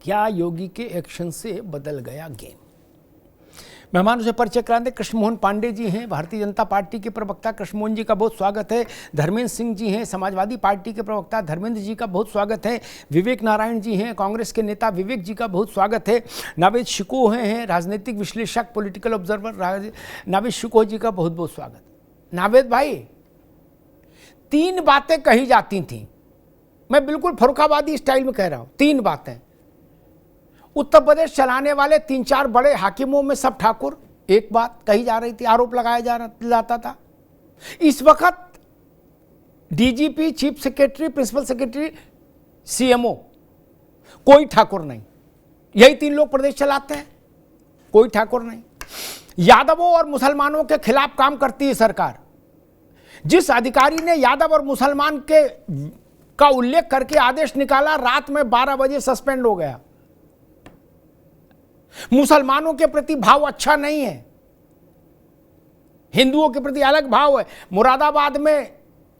क्या योगी के एक्शन से बदल गया गेम? मेहमानों से परिचय कराते कृष्ण मोहन पांडे जी हैं, भारतीय जनता पार्टी के प्रवक्ता, कृष्ण मोहन जी का बहुत स्वागत है। धर्मेंद्र सिंह जी हैं, समाजवादी पार्टी के प्रवक्ता, धर्मेंद्र जी का बहुत स्वागत है। विवेक नारायण जी हैं, कांग्रेस के नेता, विवेक जी का बहुत स्वागत है। नावेद शिको हैं, राजनीतिक विश्लेषक, पॉलिटिकल ऑब्जर्वर, नावेद शिको जी का बहुत बहुत स्वागत। नावेद भाई, 3 बातें कही जाती थी, मैं बिल्कुल फर्रुखाबादी स्टाइल में कह रहा हूं, 3 बातें। उत्तर प्रदेश चलाने वाले 3-4 बड़े हाकिमों में सब ठाकुर, एक बात कही जा रही थी, आरोप लगाया जाता था। इस वक्त DGP, chief secretary, principal secretary, CMO, कोई ठाकुर नहीं। यही 3 लोग प्रदेश चलाते हैं, कोई ठाकुर नहीं। यादवों और मुसलमानों के खिलाफ काम करती है सरकार। जिस अधिकारी ने यादव और मुसलमान का उल्लेख करके आदेश निकाला, रात में 12 बजे सस्पेंड हो गया। मुसलमानों के प्रति भाव अच्छा नहीं है, हिंदुओं के प्रति अलग भाव है। मुरादाबाद में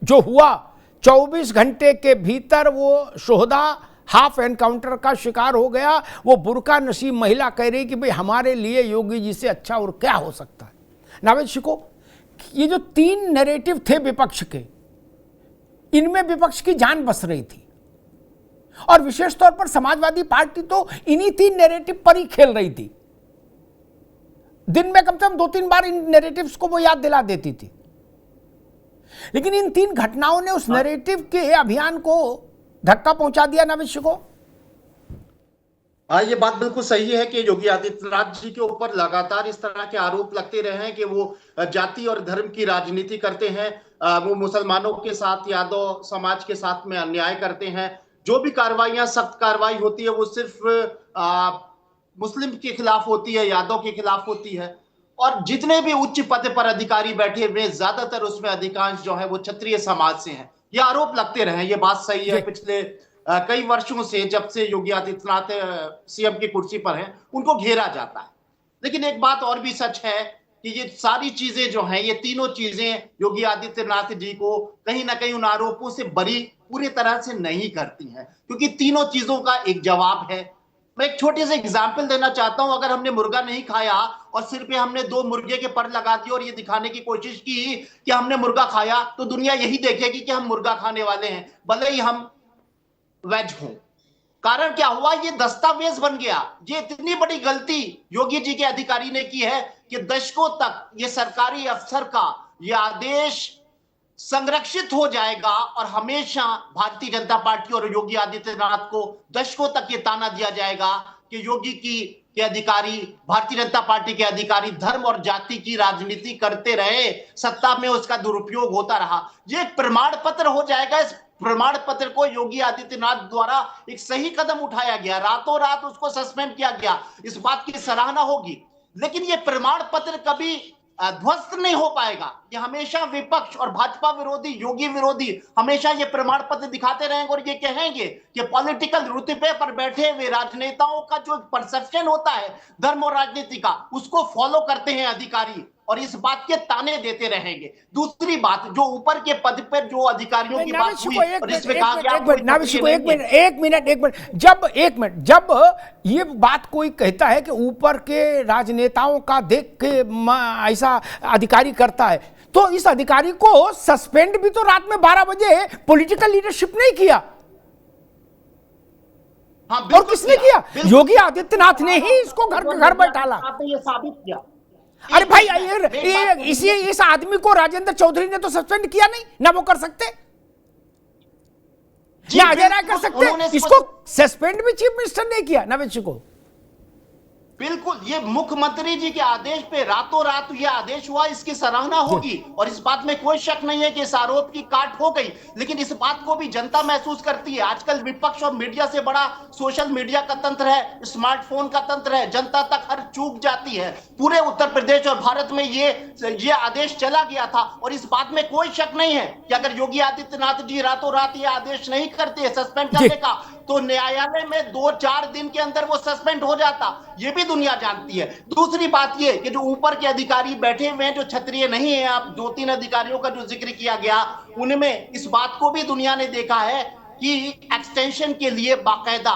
जो हुआ, 24 घंटे के भीतर वो शोहदा हाफ एनकाउंटर का शिकार हो गया। वो बुर्का नसीब महिला कह रही कि भाई हमारे लिए योगी जी से अच्छा और क्या हो सकता है। नावेद शिको, ये जो 3 नैरेटिव थे विपक्ष के, इनमें विपक्ष की जान बस रही थी, और विशेष तौर पर समाजवादी पार्टी तो इन्हीं 3 नैरेटिव पर ही खेल रही थी। दिन में कम से कम 2-3 बार इन नैरेटिव्स को वो याद दिला देती थी। लेकिन इन 3 घटनाओं ने उस नैरेटिव के अभियान को धक्का पहुंचा दिया। नावेद शिको, ये बात बिल्कुल सही है कि योगी आदित्यनाथ जी के ऊपर लगातार इस तरह के आरोप लगते रहे हैं कि वो जाति और धर्म की राजनीति करते हैं। वो मुसलमानों के साथ, यादव समाज के साथ में अन्याय करते हैं। जो भी कार्रवाइयां, सख्त कार्रवाई होती है, वो सिर्फ मुस्लिम के खिलाफ होती है, यादव के खिलाफ होती है। और जितने भी उच्च पद पर अधिकारी बैठे हुए, ज्यादातर उसमें अधिकांश जो है वो क्षत्रिय समाज से हैं। ये आरोप लगते रहे, ये बात सही है। पिछले कई वर्षों से, जब से योगी आदित्यनाथ सीएम की कुर्सी पर हैं, उनको घेरा जाता है। लेकिन एक बात और भी सच है कि ये सारी चीजें जो हैं, ये तीनों चीजें योगी आदित्यनाथ जी को कहीं ना कहीं उन आरोपों से बरी पूरी तरह से नहीं करती हैं, क्योंकि तीनों चीजों का एक जवाब है। मैं एक छोटे से एग्जाम्पल देना चाहता हूं। अगर हमने मुर्गा नहीं खाया और सिर पे हमने 2 मुर्गे के पर लगा दिए और ये दिखाने की कोशिश की कि हमने मुर्गा खाया, तो दुनिया यही देखेगी कि हम मुर्गा खाने वाले हैं, भले ही हम वेज हों। कारण क्या हुआ? ये दस्तावेज बन गया। ये इतनी बड़ी गलती योगी जी के अधिकारी ने की है कि दशकों तक ये सरकारी अफसर का ये आदेश संरक्षित हो जाएगा और हमेशा भारतीय जनता पार्टी और योगी आदित्यनाथ को दशकों तक ये ताना दिया जाएगा कि योगी के अधिकारी, भारतीय जनता पार्टी के अधिकारी धर्म और जाति की राजनीति करते रहे, सत्ता में उसका दुरुपयोग होता रहा। ये एक प्रमाण पत्र हो जाएगा। इस प्रमाण पत्र को योगी आदित्यनाथ द्वारा एक सही कदम उठाया गया, रातों रात उसको सस्पेंड किया गया, इस बात की सराहना होगी। लेकिन ये प्रमाण पत्र कभी ध्वस्त नहीं हो पाएगा। ये हमेशा विपक्ष और भाजपा विरोधी, योगी विरोधी हमेशा ये प्रमाण पत्र दिखाते रहेंगे और ये कहेंगे कि पॉलिटिकल रुतबे पर बैठे हुए राजनेताओं का जो परसेप्शन होता है धर्म और राजनीति का, उसको फॉलो करते हैं अधिकारी, और इस बात के ताने देते रहेंगे। दूसरी बात, जो ऊपर के पद पर जो अधिकारियों की बात हुई और इसमें कहा गया, जब ये बात कोई कहता है कि ऊपर के राजनेताओं का देख के ऐसा अधिकारी करता है, तो इस अधिकारी को सस्पेंड भी तो रात में 12 बजे पॉलिटिकल लीडरशिप नहीं किया। हाँ, और किसने किया? योगी आदित्यनाथ ने ही इसको घर बैठाला। ये साबित किया। अरे भाई, इस आदमी को राजेंद्र चौधरी ने तो सस्पेंड किया नहीं ना, वो कर सकते या अजय राय कर सकते। इसको सस्पेंड भी चीफ मिनिस्टर ने किया। नावेद शिको, बिल्कुल, ये मुख्यमंत्री जी के आदेश पे रातों रात ये आदेश हुआ, इसकी सराहना होगी और इस बात में कोई शक नहीं है कि इस आरोप की काट हो गई। लेकिन इस बात को भी जनता महसूस करती है। आजकल विपक्ष और मीडिया से बड़ा सोशल मीडिया का तंत्र है, स्मार्टफोन का तंत्र है, जनता तक हर चूक जाती है। पूरे उत्तर प्रदेश और भारत में ये आदेश चला गया था और इस बात में कोई शक नहीं है कि अगर योगी आदित्यनाथ जी रातों रात ये आदेश नहीं करते सस्पेंड करने का, तो न्यायालय में 2-4 दिन के अंदर वो सस्पेंड हो जाता। ये भी दुनिया जानती है। दूसरी बात ये कि जो ऊपर के अधिकारी बैठे हुए हैं, जो क्षत्रिय नहीं है, आप 2-3 अधिकारियों का जो जिक्र किया गया, उनमें इस बात को भी दुनिया ने देखा है कि एक्सटेंशन के लिए बाकायदा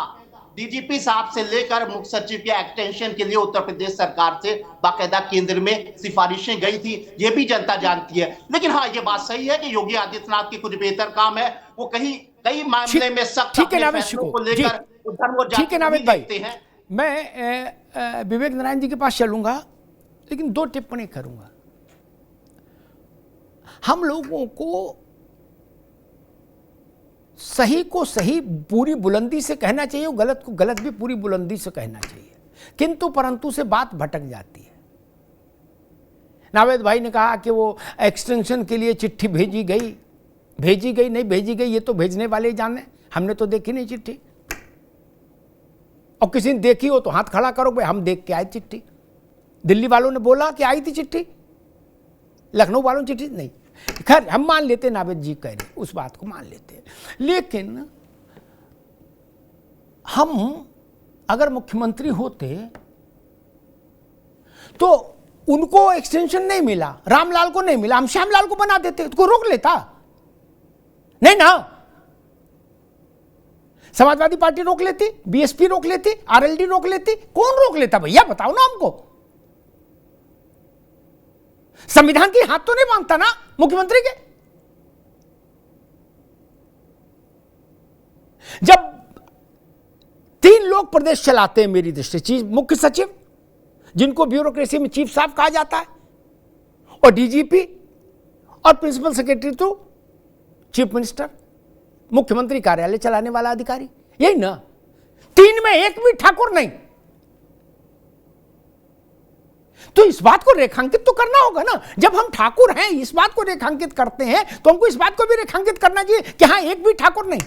डीजीपी साहब से लेकर मुख्य सचिव के एक्सटेंशन के लिए उत्तर प्रदेश सरकार से बाकायदा केंद्र में सिफारिशें गई थी, ये भी जनता जानती है। लेकिन हाँ, ये बात सही है कि योगी आदित्यनाथ के कुछ बेहतर काम है, वो कई मामले में सख्त अपने फैसलों को लेकर धर्म और जाति को भी देखते हैं। मैं विवेक नारायण जी के पास चलूंगा, लेकिन 2 टिप्पणी करूंगा। हम लोगों को सही को सही पूरी बुलंदी से कहना चाहिए और गलत को गलत भी पूरी बुलंदी से कहना चाहिए, किंतु परंतु से बात भटक जाती है। नावेद भाई ने कहा कि वो एक्सटेंशन के लिए चिट्ठी भेजी गई नहीं भेजी गई, ये तो भेजने वाले ही जाने, हमने तो देखी नहीं चिट्ठी। और किसी ने देखी हो तो हाथ खड़ा करो, भाई हम देख के आए चिट्ठी। दिल्ली वालों ने बोला कि आई थी चिट्ठी, लखनऊ वालों ने चिट्ठी नहीं। खैर हम मान लेते, नावेद जी कह रहे उस बात को मान लेते, लेकिन हम अगर मुख्यमंत्री होते तो उनको एक्सटेंशन नहीं मिला, रामलाल को नहीं मिला, हम श्यामलाल को बना देते, उसको रोक लेता नहीं ना। समाजवादी पार्टी रोक लेती, बीएसपी रोक लेती, आरएलडी रोक लेती, कौन रोक लेता भैया बताओ ना हमको। संविधान की हाथ तो नहीं मांगता ना मुख्यमंत्री के। जब 3 लोग प्रदेश चलाते हैं मेरी दृष्टि, चीफ मुख्य सचिव जिनको ब्यूरोक्रेसी में चीफ साहब कहा जाता है, और डीजीपी और principal secretary to chief minister, मुख्यमंत्री कार्यालय चलाने वाला अधिकारी, यही ना। 3 में एक भी ठाकुर नहीं, तो इस बात को रेखांकित तो करना होगा ना। जब हम ठाकुर हैं, इस बात को रेखांकित करते हैं, तो हमको इस बात को भी रेखांकित करना चाहिए कि हां एक भी ठाकुर नहीं।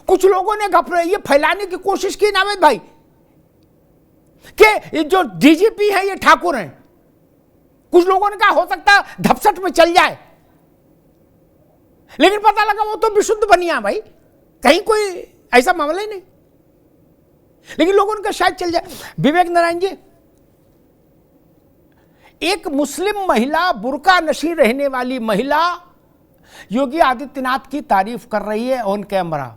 कुछ लोगों ने ये फैलाने की कोशिश की नावेद भाई कि जो डीजीपी है ये ठाकुर हैं। कुछ लोगों ने कहा हो सकता है धपसट में चल जाए, लेकिन पता लगा वो तो विशुद्ध बनिया भाई, कहीं कोई ऐसा मामला ही नहीं, लेकिन लोगों ने कहा शायद चल जाए। विवेक नारायण जी, एक मुस्लिम महिला, बुर्का नशी रहने वाली महिला योगी आदित्यनाथ की तारीफ कर रही है ऑन कैमरा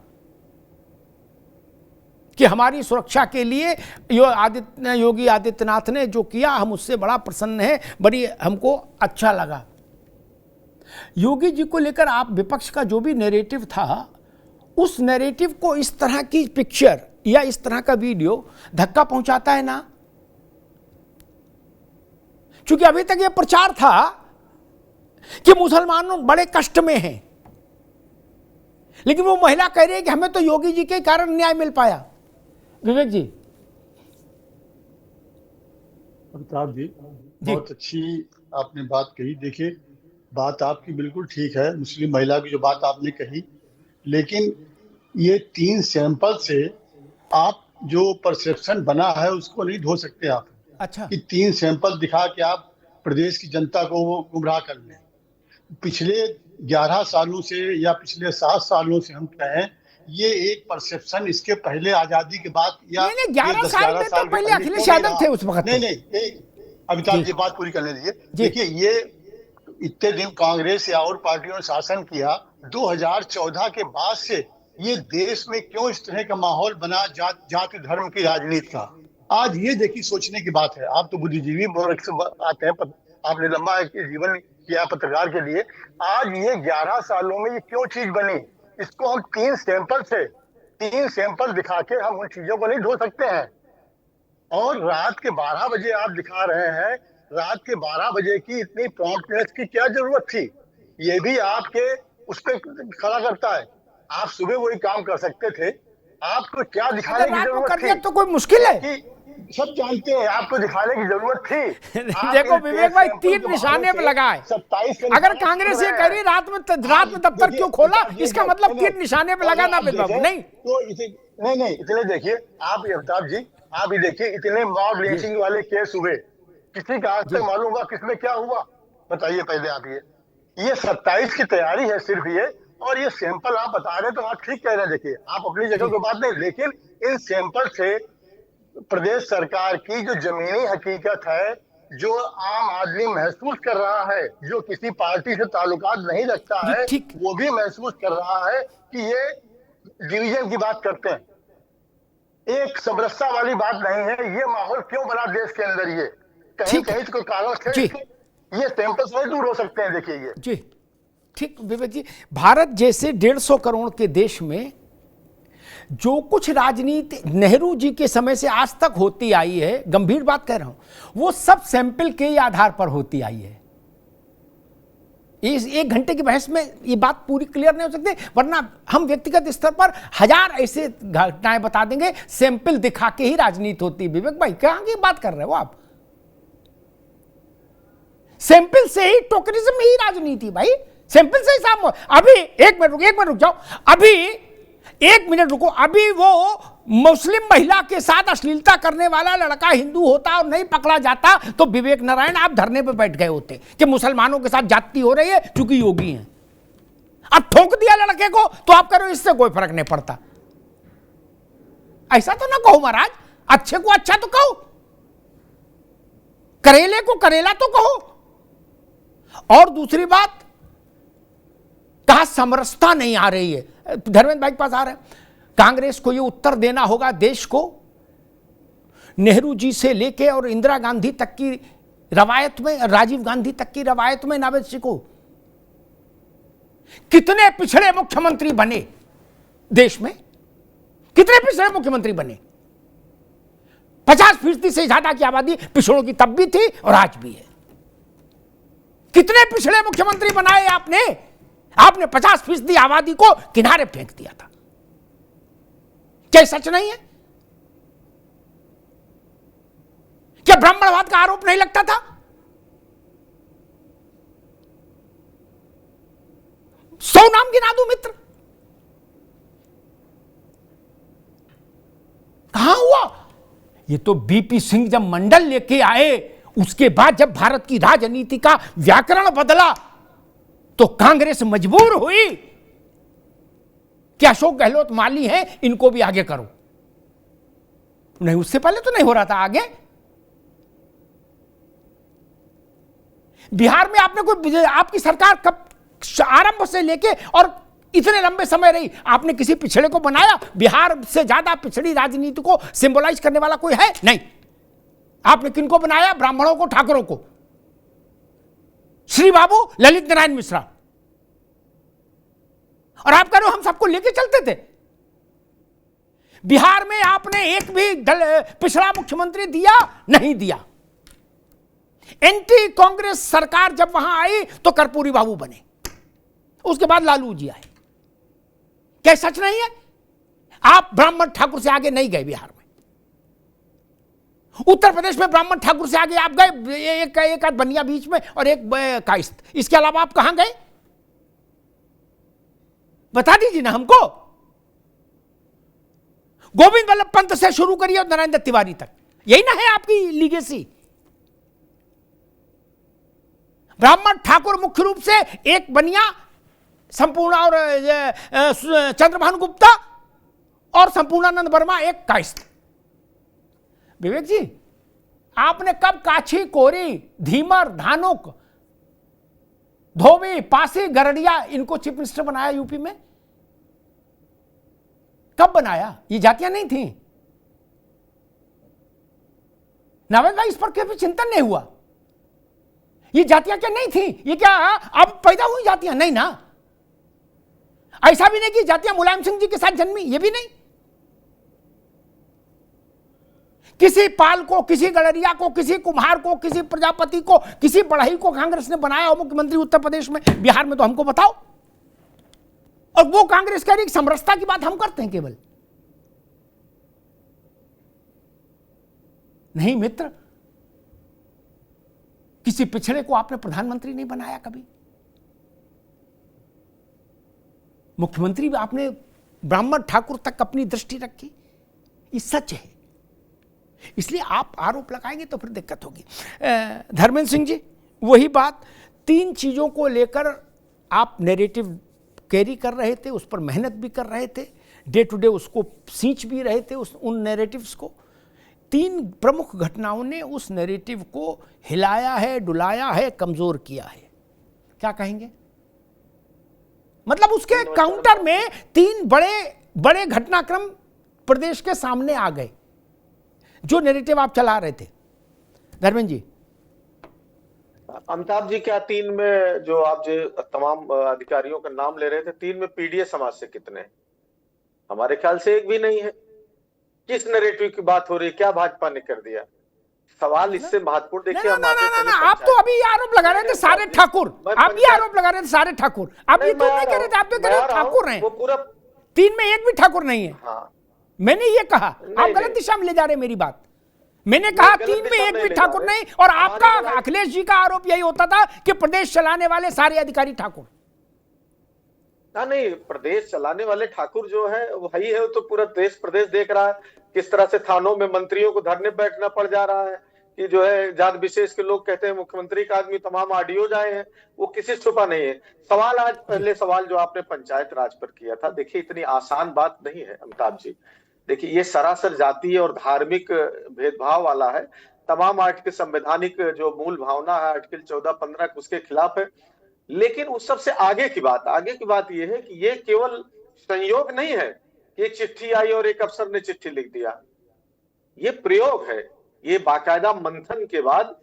कि हमारी सुरक्षा के लिए योगी आदित्यनाथ ने जो किया हम उससे बड़ा प्रसन्न हैं, बड़ी हमको अच्छा लगा। योगी जी को लेकर आप विपक्ष का जो भी नैरेटिव था, उस नैरेटिव को इस तरह की पिक्चर या इस तरह का वीडियो धक्का पहुंचाता है ना। क्योंकि अभी तक यह प्रचार था कि मुसलमान बड़े कष्ट में हैं, लेकिन वो महिला कह रही है कि हमें तो योगी जी के कारण न्याय मिल पाया। विवेक जी। अमिताभ जी, बहुत अच्छी आपने बात कही। देखिए, बात आपकी बिल्कुल ठीक है, मुस्लिम महिला की जो बात आपने कही, लेकिन ये 3 सैंपल से आप जो परसेप्शन बना है उसको नहीं धो सकते आप। अच्छा, कि 3 सैंपल दिखा के आप प्रदेश की जनता को वो गुमराह कर लें। पिछले 11 सालों से या पिछले 7 सालों से हम कहें, ये एक परसेप्शन इसके पहले आजादी के बाद या 11 साल में तो पहले अखिलेश यादव थे उस वक्त। नहीं, अमिताभ जी बात पूरी करने दीजिए। देखिए, ये इतने दिन कांग्रेस या और पार्टियों ने शासन किया, 2014 के बाद से ये देश में क्यों इस तरह का माहौल बना जाति धर्म की राजनीति का। आज ये देखिए सोचने की बात है। आप तो बुद्धिजीवी आते हैं, आपने लंबा जीवन किया पत्रकार के लिए। आज ये 11 सालों में ये क्यों चीज बनी, इसको हम 3 सैंपल दिखा के हम उन चीजों को नहीं धो सकते हैं। और रात के 12 बजे आप दिखा रहे हैं, रात के 12 बजे की इतनी प्रॉम्प्टनेस की क्या जरूरत थी, ये भी आपके उस पर खड़ा करता है। आप सुबह वही काम कर सकते थे, आपको क्या दिखाने की जरूरत थी? तो कोई मुश्किल है कि सब जानते हैं आपको दिखाने की जरूरत थी। देखो विवेक भाई, 3 निशाने पे लगा है। 27 अगर कांग्रेस ये कह रही रात में दफ्तर क्यों खोला, इसका मतलब 3 निशाने पे लगा ना बाबू। नहीं तो नहीं, इतने देखिए आप, अमिताभ जी आप ही देखिए, इतने मॉब लिंचिंग वाले केस हुए, किसी का आज तक मालूम हुआ किसमें क्या हुआ? बताइए पहले आप। ये 27 की तैयारी है सिर्फ ये, और ये सैंपल आप बता रहे तो आप ठीक कह रहे हैं। देखिए, आप अपनी जगह को बात नहीं, लेकिन इन सैंपल से प्रदेश सरकार की जो जमीनी हकीकत है, जो आम आदमी महसूस कर रहा है, जो किसी पार्टी से ताल्लुकात नहीं रखता है, वो भी महसूस कर रहा है कि ये डिवीजन की बात करते हैं, एक समरसता वाली बात नहीं है। ये माहौल क्यों बना देश के अंदर? ये कहीं कहीं तो कोई कारण है, ये टेम्पल से दूर हो सकते हैं। देखिए ये जी ठीक विवेक जी, भारत जैसे 150 करोड़ के देश में जो कुछ राजनीति नेहरू जी के समय से आज तक होती आई है, गंभीर बात कह रहा हूं, वो सब सैंपल के आधार पर होती आई है। इस 1 घंटे की बहस में ये बात पूरी क्लियर नहीं हो सकती, वरना हम व्यक्तिगत स्तर पर 1000 ऐसे घटनाएं बता देंगे, सैंपल दिखा के ही राजनीति होती है। विवेक भाई कहां की बात कर रहे हो आप? सैंपल से ही टोकनिज्म ही राजनीति भाई, सैंपल से ही सामने। अभी एक मिनट रुक जाओ, अभी 1 मिनट रुको। अभी वो मुस्लिम महिला के साथ अश्लीलता करने वाला लड़का हिंदू होता और नहीं पकड़ा जाता तो विवेक नारायण आप धरने पे बैठ गए होते कि मुसलमानों के साथ जाति हो रही है क्योंकि योगी हैं। अब ठोक दिया लड़के को तो आप करो इससे कोई फर्क नहीं पड़ता। ऐसा तो ना कहो महाराज, अच्छे को अच्छा तो कहो, करेले को करेला तो कहो। और दूसरी बात, कहा समरसता नहीं आ रही है। धर्मेंद्र भाई के पास आ रहे हैं, कांग्रेस को यह उत्तर देना होगा देश को, नेहरू जी से लेके और इंदिरा गांधी तक की रवायत में, राजीव गांधी तक की रवायत में, नावेद सिंह को कितने पिछड़े मुख्यमंत्री बने देश में, कितने पिछड़े मुख्यमंत्री बने। 50% से ज्यादा की आबादी पिछड़ों की तब भी थी और आज भी है। कितने पिछड़े मुख्यमंत्री बनाए आपने? आपने 50% आबादी को किनारे फेंक दिया था। क्या सच नहीं है? क्या ब्राह्मणवाद का आरोप नहीं लगता था? 100 नाम गिना दूं मित्र, कहां हुआ? ये तो बीपी सिंह जब मंडल लेके आए, उसके बाद जब भारत की राजनीति का व्याकरण बदला तो कांग्रेस मजबूर हुई कि अशोक गहलोत माली हैं, इनको भी आगे करो। नहीं, उससे पहले तो नहीं हो रहा था आगे। बिहार में आपने कोई, आपकी सरकार कब आरंभ से लेके और इतने लंबे समय रही, आपने किसी पिछड़े को बनाया? बिहार से ज्यादा पिछड़ी राजनीति को सिंबलाइज करने वाला कोई है नहीं। आपने किनको बनाया? ब्राह्मणों को, ठाकुरों को, श्री बाबू, ललित नारायण मिश्रा। और आप कह रहे हो हम सबको लेके चलते थे। बिहार में आपने एक भी पिछड़ा मुख्यमंत्री दिया? नहीं दिया। एंटी कांग्रेस सरकार जब वहां आई तो कर्पूरी बाबू बने, उसके बाद लालू जी आए। क्या सच नहीं है? आप ब्राह्मण ठाकुर से आगे नहीं गए बिहार में। उत्तर प्रदेश में ब्राह्मण ठाकुर से आगे आप गए, एक आध बनिया बीच में और एक कायस्थ। इसके अलावा आप कहां गए? बता दीजिए ना हमको। गोविंद वल्लभ पंत से शुरू करिए और नरेंद्र तिवारी तक, यही ना है आपकी लीगेसी। ब्राह्मण ठाकुर मुख्य रूप से एक बनिया, संपूर्ण और चंद्रभानु गुप्ता और संपूर्णानंद वर्मा एक कायस्थ। विवेक जी, आपने कब काछी, कोरी, धीमर, धानुक, धोबी, पासी, गरडिया इनको चीफ मिनिस्टर बनाया यूपी में? कब बनाया? ये जातियां नहीं थी। नावेद भाई, इस पर कभी चिंतन नहीं हुआ? ये जातियां क्या नहीं थी? ये क्या अब पैदा हुई जातियां? नहीं ना। ऐसा भी नहीं कि जातियां मुलायम सिंह जी के साथ जन्मी, ये भी नहीं। किसी पाल को, किसी गड़रिया को, किसी कुम्हार को, किसी प्रजापति को, किसी बढ़ई को कांग्रेस ने बनाया हो मुख्यमंत्री उत्तर प्रदेश में? बिहार में तो हमको बताओ। और वो कांग्रेस कह रही समरसता की बात हम करते हैं केवल। नहीं मित्र, किसी पिछड़े को आपने प्रधानमंत्री नहीं बनाया कभी। मुख्यमंत्री आपने ब्राह्मण ठाकुर तक अपनी दृष्टि रखी, ये सच है। इसलिए आप आरोप लगाएंगे तो फिर दिक्कत होगी। धर्मेंद्र सिंह जी, वही बात, 3 चीजों को लेकर आप नैरेटिव कैरी कर रहे थे, उस पर मेहनत भी कर रहे थे, डे टू डे उसको सींच भी रहे थे, उन नैरेटिव्स को। 3 प्रमुख घटनाओं ने उस नैरेटिव को हिलाया है, डुलाया है, कमजोर किया है। क्या कहेंगे? मतलब उसके काउंटर में 3 बड़े बड़े घटनाक्रम प्रदेश के सामने आ गए, जो नैरेटिव आप चला रहे थे। धर्मेंद्र जी, अमिताभ जी, क्या 3 में जो आप जो तमाम अधिकारियों का नाम ले रहे थे, 3 में पीडीए समाज से कितने हैं? हमारे ख्याल से एक भी नहीं है। किस नैरेटिव की बात हो रही है? क्या भाजपा ने कर दिया? सवाल इससे महत्वपूर्ण देखिए। आप तो अभी आरोप लगा रहे थे सारे ठाकुर, आप भी आरोप लगा रहे थे सारे ठाकुर। आप ये तो नहीं कह रहे थे, आप तो कह रहे ठाकुर हैं। वो पूरा 3 में एक भी ठाकुर नहीं है। हाँ, मैंने ये कहा, आप गलत दिशा में ले जा रहे हैं मेरी बात। मैंने कहा 3 में एक भी ठाकुर नहीं, और आपका अखिलेश जी का आरोप यही होता था कि प्रदेश चलाने वाले सारे अधिकारी ठाकुर। नहीं, प्रदेश चलाने वाले ठाकुर जो है वही है। वो तो पूरा देश प्रदेश देख रहा है किस तरह से थानों में मंत्रियों को धरने बैठना पड़ जा रहा है कि जो है जात विशेष के लोग कहते हैं मुख्यमंत्री का आदमी, तमाम ऑडियो जाए हैं, वो किसी से छुपा नहीं है। सवाल आज पहले सवाल जो आपने पंचायत राज पर किया था, देखिए इतनी आसान बात नहीं है अमिताभ जी। देखिए ये सरासर जातीय और धार्मिक भेदभाव वाला है। तमाम आर्टिकल संवैधानिक जो मूल भावना है आर्टिकल 14-15 उसके खिलाफ है। लेकिन उस सबसे आगे की बात यह है कि ये केवल संयोग नहीं है कि एक चिट्ठी आई और एक अफसर ने चिट्ठी लिख दिया। ये प्रयोग है, ये बाकायदा मंथन के बाद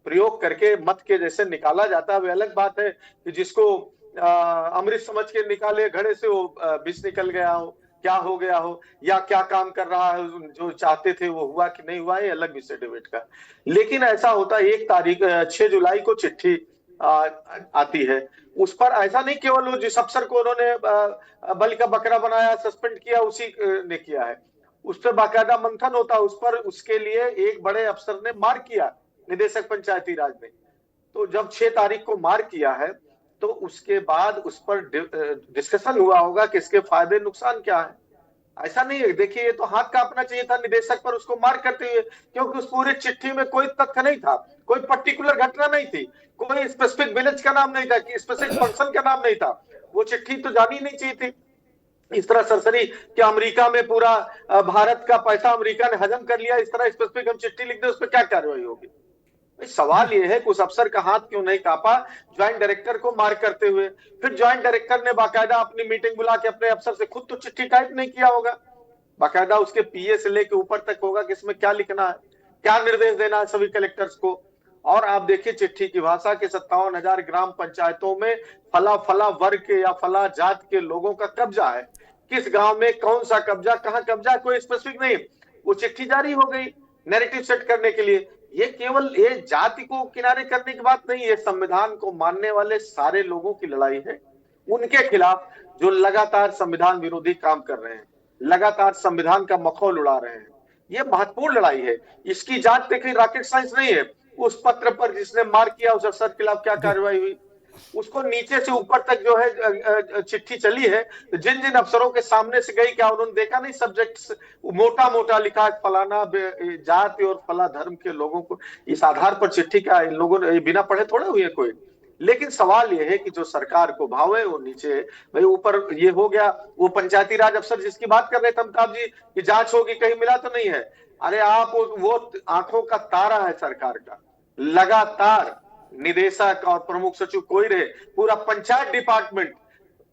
प्रयोग करके मत के जैसे निकाला जाता है। वो अलग बात है कि जिसको अमृत समझ के निकाले घड़े से वो विष निकल गया हो, क्या हो गया हो, या क्या काम कर रहा है, जो चाहते थे वो हुआ कि नहीं हुआ, ये अलग विषय डिबेट का। लेकिन ऐसा होता है 1 तारीख 6 जुलाई को चिट्ठी आती है। उस पर ऐसा नहीं केवल वो जिस अफसर को उन्होंने बलि का बकरा बनाया, सस्पेंड किया, उसी ने किया है। उस पर बाकायदा मंथन होता है। उस पर उसके लिए एक बड़े अफसर ने मार किया, निदेशक पंचायती राज ने। तो जब 6 तारीख को मार किया है तो उसके बाद उस पर डिस्कशन हुआ होगा कि इसके फायदे नुकसान क्या है। ऐसा नहीं है, देखिए ये तो हाथ कांपना चाहिए था निदेशक पर उसको मार करते हुए, क्योंकि उस पूरी चिट्ठी में कोई तथ्य नहीं था, कोई पर्टिकुलर घटना नहीं थी, कोई स्पेसिफिक विलेज का नाम नहीं था, कि स्पेसिफिक पर्सन का नाम नहीं था। वो चिट्ठी तो जानी नहीं चाहिए थी। इस तरह सरसरी कि अमेरिका में पूरा भारत का पैसा अमेरिका ने हजम कर लिया, इस तरह स्पेसिफिक हम चिट्ठी लिख दें, उस पर क्या कार्रवाई होगी? सवाल यह है कि उस अफसर का हाथ क्यों नहीं कांपा ज्वाइंट डायरेक्टर को मार करते हुए? फिर ज्वाइंट डायरेक्टर ने बाकायदा अपनी मीटिंग बुला के अपने अफसर से खुद तो चिट्ठी टाइप नहीं किया होगा, बाकायदा उसके पीए से लेके ऊपर तक होगा कि इसमें क्या लिखना है, क्या निर्देश देना है सभी कलेक्टर्स को। और आप देखिए चिट्ठी की भाषा के 57,000 ग्राम पंचायतों में फला फला वर्ग के या फला जात के लोगों का कब्जा है। किस गांव में कौन सा कब्जा, कहां कब्जा, कोई स्पेसिफिक नहीं। वो चिट्ठी जारी हो गई नैरेटिव सेट करने के लिए। ये केवल ये जाति को किनारे करने की बात नहीं है, संविधान को मानने वाले सारे लोगों की लड़ाई है, उनके खिलाफ जो लगातार संविधान विरोधी काम कर रहे हैं, लगातार संविधान का मखौल उड़ा रहे हैं। ये महत्वपूर्ण लड़ाई है। इसकी जांच देखिए रॉकेट साइंस नहीं है। उस पत्र पर जिसने मार किया उस अफसर के खिलाफ क्या कार्रवाई हुई, उसको नीचे से ऊपर तक जो है चिट्ठी चली है, जिन जिन अफसरों के सामने से गई, क्या उन्होंने देखा नहीं सब्जेक्ट मोटा मोटा लिखा फलाना जाति और फला धर्म के लोगों को इस आधार पर चिट्ठी का इन लोगों ने बिना पढ़े थोड़े हुए कोई। लेकिन सवाल यह है कि जो सरकार को भावे वो नीचे भाई ऊपर ये हो गया। वो पंचायती राज अफसर जिसकी बात कर रहे थे अमिताभ जी कि जांच होगी, कहीं मिला तो नहीं है। अरे आप वो आंखों का तारा है सरकार का, लगातार निदेशक और प्रमुख सचिव कोई रहे, पूरा पंचायत डिपार्टमेंट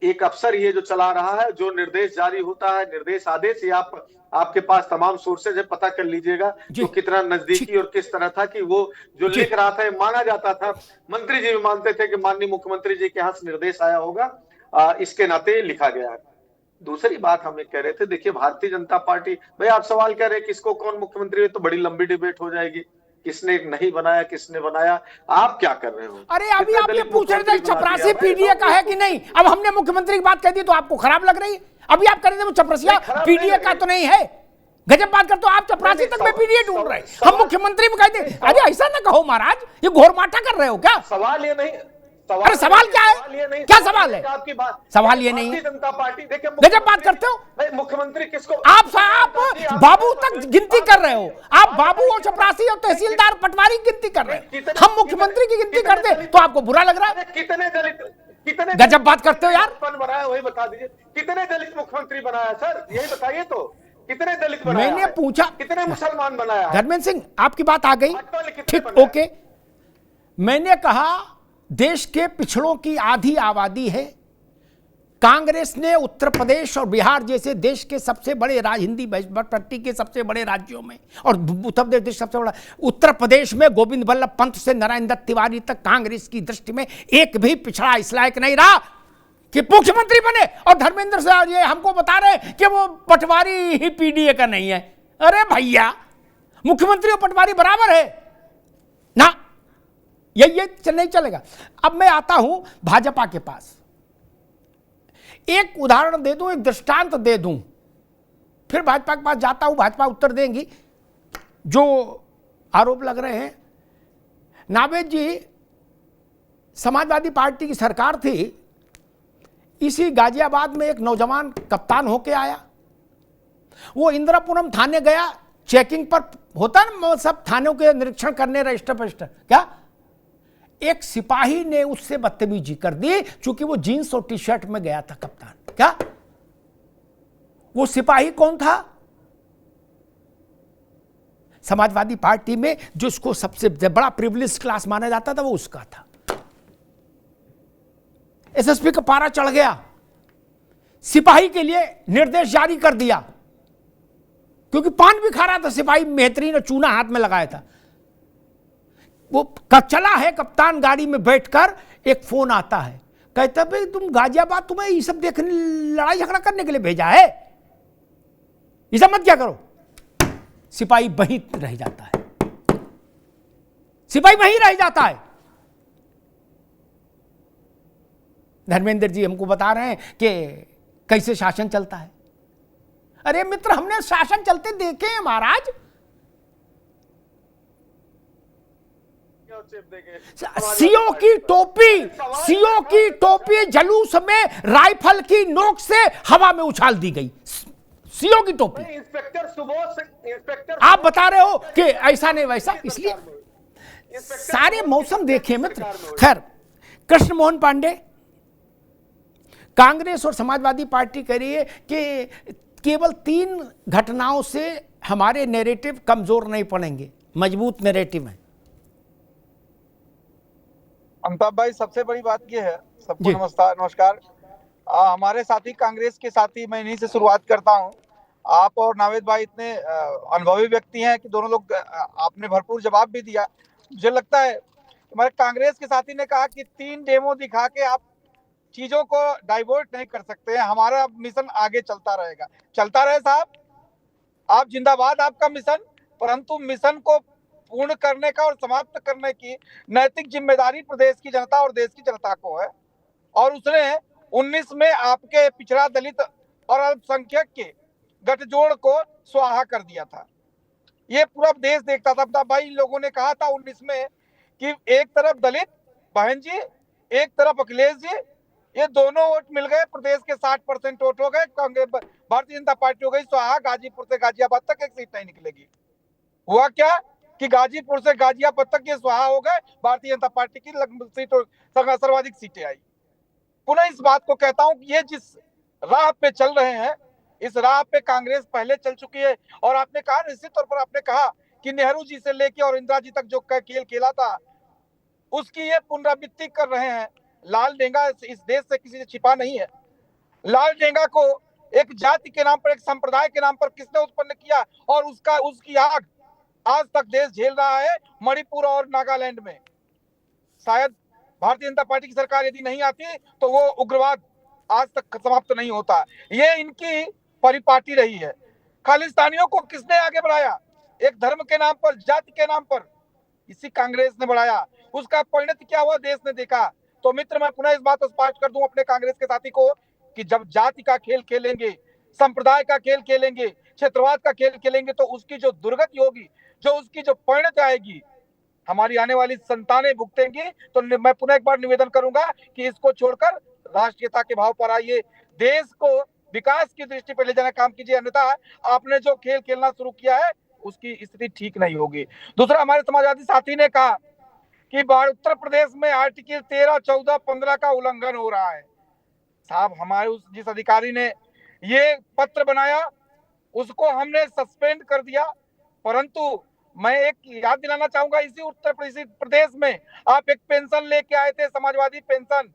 एक अफसर ये जो चला रहा है, जो निर्देश जारी होता है, निर्देश आदेश, ये आपके पास तमाम सोर्सेज है, पता कर लीजिएगा तो कितना नजदीकी और किस तरह था कि वो जो लिख रहा था माना जाता था, मंत्री जी भी मानते थे कि माननीय मुख्यमंत्री जी के यहाँ से निर्देश आया होगा, इसके नाते लिखा गया है। दूसरी बात हम कह रहे थे, देखिए भारतीय जनता पार्टी, भाई आप सवाल कर रहे हैं किसको कौन मुख्यमंत्री है, तो बड़ी लंबी डिबेट हो जाएगी, किसने नहीं बनाया किसने बनाया। आप क्या कर रहे हो? अरे अभी आप ये पूछ रहे थे चपरासी पीडीए का है कि नहीं, अब हमने मुख्यमंत्री की बात कह दी तो आपको खराब लग रही है। अभी आप कह रहे थे वो चपरासिया पीडीए का तो नहीं है, गजब बात करते हो आप। चपरासी तक में पीडीए ढूंढ रहे हैं, हम मुख्यमंत्री में कहते हैं। अरे ऐसा ना कहो महाराज, ये घोरमाटा कर रहे हो क्या? सवाल ये नहीं, अरे सवाल क्या है, क्या सवाल है? आपकी बात सवाल ये नहीं है, जनता पार्टी देखिए गजब बात करते हो। मुख्यमंत्री किसको आप बाबू तक गिनती कर रहे हो, आप बाबू और चपरासी और तहसीलदार पटवारी की गिनती कर रहे हो, हम मुख्यमंत्री की गिनती करते तो आपको बुरा लग रहा है। कितने दलित, कितने गजब बात करते हो यार। बनाया वही बता दीजिए, कितने दलित मुख्यमंत्री बनाया सर, यही बताइए तो, कितने दलित बनाया? मैंने पूछा कितने मुसलमान बनाया? धर्मेंद्र सिंह आपकी बात आ गई, ठीक, ओके। मैंने कहा देश के पिछड़ों की आधी आबादी है, कांग्रेस ने उत्तर प्रदेश और बिहार जैसे देश के सबसे बड़े हिंदी पट्टी के सबसे बड़े राज्यों में, और उत्तर प्रदेश सबसे बड़ा, उत्तर प्रदेश में गोविंद बल्लभ पंत से नारायण दत्त तिवारी तक कांग्रेस की दृष्टि में एक भी पिछड़ा इस लायक नहीं रहा कि मुख्यमंत्री बने। और धर्मेंद्र से ये हमको बता रहे कि वो पटवारी ही पीडीए का नहीं है। अरे भैया, मुख्यमंत्री और पटवारी बराबर है ना, ये नहीं चलेगा। अब मैं आता हूं भाजपा के पास, एक उदाहरण दे दूं, एक दृष्टांत दे दूं, फिर भाजपा के पास जाता हूं, भाजपा उत्तर देंगी। जो आरोप लग रहे हैं, नावेद जी, समाजवादी पार्टी की सरकार थी, इसी गाजियाबाद में एक नौजवान कप्तान होके आया, वो इंदिरापुरम थाने गया, चेकिंग पर होता ना सब थानों के निरीक्षण करने, रजिस्टर रजिस्टर, क्या एक सिपाही ने उससे बदतमीजी कर दी, चूंकि वो जीन्स और टी शर्ट में गया था कप्तान। क्या वो सिपाही कौन था? समाजवादी पार्टी में जो इसको सबसे बड़ा प्रिविलेज क्लास माना जाता था, वो उसका था। एसएसपी का पारा चढ़ गया, सिपाही के लिए निर्देश जारी कर दिया, क्योंकि पान भी खा रहा था सिपाही, मेहतरीन, चूना हाथ में लगाया था। वो चला है कप्तान गाड़ी में बैठकर, एक फोन आता है, कहता भाई तुम गाजियाबाद, तुम्हें ये सब देखने, लड़ाई झगड़ा करने के लिए भेजा है, ये सब मत क्या करो। सिपाही वहीं रह जाता है, सिपाही वहीं रह जाता है। धर्मेंद्र जी हमको बता रहे हैं कि कैसे शासन चलता है। अरे मित्र, हमने शासन चलते देखे हैं महाराज। सीओ की टोपी जुलूस में राइफल की नोक से हवा में उछाल दी गई। सीओ की टोपी, इंस्पेक्टर आप बता रहे हो कि ऐसा नहीं वैसा, इसलिए सारे मौसम देखे मित्र। खैर, कृष्ण मोहन पांडे, कांग्रेस और समाजवादी पार्टी कह रही है कि केवल 3 घटनाओं से हमारे नैरेटिव कमजोर नहीं पड़ेंगे, मजबूत नैरेटिव है। अमिताभ भाई, सबसे बड़ी बात यह है, सबको नमस्कार। हमारे साथी कांग्रेस के साथी, मैं इन्हीं से शुरुआत करता हूं। आप और नावेद भाई इतने अनुभवी व्यक्ति हैं कि दोनों लोग, आपने भरपूर जवाब भी दिया। मुझे लगता है हमारे कांग्रेस के साथी ने कहा कि 3 डेमो दिखा के आप चीजों को डाइवर्ट नहीं कर सकते हैं, हमारा मिशन आगे चलता रहेगा। चलता रहे साहब, आप जिंदाबाद, आपका मिशन, परंतु मिशन को पूर्ण करने का और समाप्त करने की नैतिक जिम्मेदारी प्रदेश की जनता और देश की जनता को है। और उसने 19 में आपके पिछड़ा, दलित और अल्पसंख्यक के गठजोड़ को स्वाहा कर दिया था। ये पूरा देश देखता था। भाई लोगों ने कहा था 19 में कि एक तरफ दलित बहन जी, एक तरफ अखिलेश जी, ये दोनों वोट मिल गए, प्रदेश के 60% वोट हो गए, कांग्रेस भारतीय जनता पार्टी हो गई स्वाहा, गाजीपुर से गाजियाबाद तक एक सीट नहीं निकलेगी। हुआ क्या कि गाजीपुर से गाजियाबाद तक ये स्वाहा हो गए, भारतीय जनता पार्टी की सीटों सर्वाधिक सीटें आई। पुनः इस बात को कहता हूं कि ये जिस राह पे चल रहे हैं, इस राह पे कांग्रेस पहले चल चुकी है। और आपने कहा, निश्चित तौर पर आपने कहा कि नेहरू जी से लेके और इंदिरा जी तक जो खेल खेला था, उसकी ये पुनरावृत्ति कर रहे हैं। लाल डेंगा इस देश से किसी से छिपा नहीं है। लाल डेंगा को एक जाति के नाम पर, एक संप्रदाय के नाम पर किसने उत्पन्न किया, और उसकी आग आज तक देश झेल रहा है मणिपुर और नागालैंड में। शायद भारतीय जनता पार्टी की सरकार यदि नहीं आती तो वो उग्रवाद आज तक समाप्त नहीं होता। ये इनकी परिपाटी रही है। खालिस्तानियों को किसने आगे बढ़ाया? एक धर्म के नाम पर, जाति के नाम पर, इसी कांग्रेस ने बढ़ाया। उसका परिणति क्या हुआ, देश ने देखा। तो मित्र, मैं पुनः इस बात को स्पष्ट कर दूं अपने कांग्रेस के साथी को कि जब जाति का खेल खेलेंगे, संप्रदाय का खेल खेलेंगे, क्षेत्रवाद का खेल खेलेंगे, तो उसकी जो दुर्गति होगी, जो उसकी जो परिणति आएगी, हमारी आने वाली संतानें भुगतेंगी। तो मैं पुनः एक बार निवेदन करूंगा कि इसको छोड़कर राष्ट्रीयता के भाव पर आइए, देश को विकास की दृष्टि पर ले जाने का काम कीजिए, अन्यथा आपने जो खेल खेलना शुरू किया है उसकी स्थिति ठीक नहीं होगी। दूसरा, हमारे समाजवादी साथी ने कहा कि उत्तर प्रदेश में आर्टिकल 13, 14, 15 का उल्लंघन हो रहा है। साहब, हमारे जिस अधिकारी ने ये पत्र बनाया उसको हमने सस्पेंड कर दिया, परंतु मैं एक याद दिलाना चाहूंगा, इसी उत्तर प्रदेश में आप एक पेंशन लेके आए थे, समाजवादी पेंशन,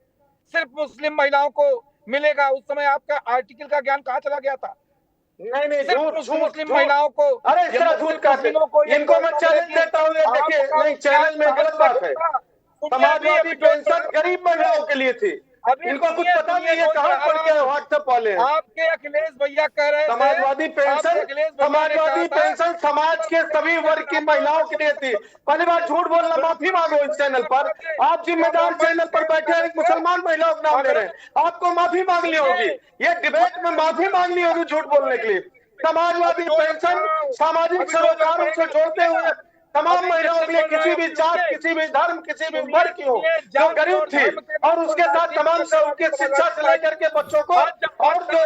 सिर्फ मुस्लिम महिलाओं को मिलेगा। उस समय आपका आर्टिकल का ज्ञान कहाँ चला गया था? नहीं झूठ मुस्लिम महिलाओं को, अरे इस तरह झूठ कहते इनको मैं चैलेंज देता हूँ। देखिए नहीं, चैलेंज में गलत बात है। समाजवादी पेंशन गरीब महिलाओं के लिए थी, इनको कुछ पता नहीं है कहाँ पढ़ के व्हाट्सएप वाले हैं। आपके अखिलेश भैया कह रहे हैं समाजवादी पेंशन समाज के सभी वर्ग की महिलाओं के लिए थी। पहली बार झूठ बोलना, माफी मांगो इस चैनल पर। आप जिम्मेदार चैनल पर बैठे हैं, एक मुसलमान महिलाओं का नाम ले रहे हैं, आपको माफी मांगनी होगी, ये डिबेट में माफी मांगनी होगी झूठ बोलने के लिए। समाजवादी पेंशन सामाजिक सरोकारों से जोड़ते हुए तमाम महिलाओं के लिए, किसी भी जात, किसी भी धर्म, किसी भी वर्ग की हो, जो गरीब थी, और उसके साथ तमाम से उनकी शिक्षा से लेकर के बच्चों को और जो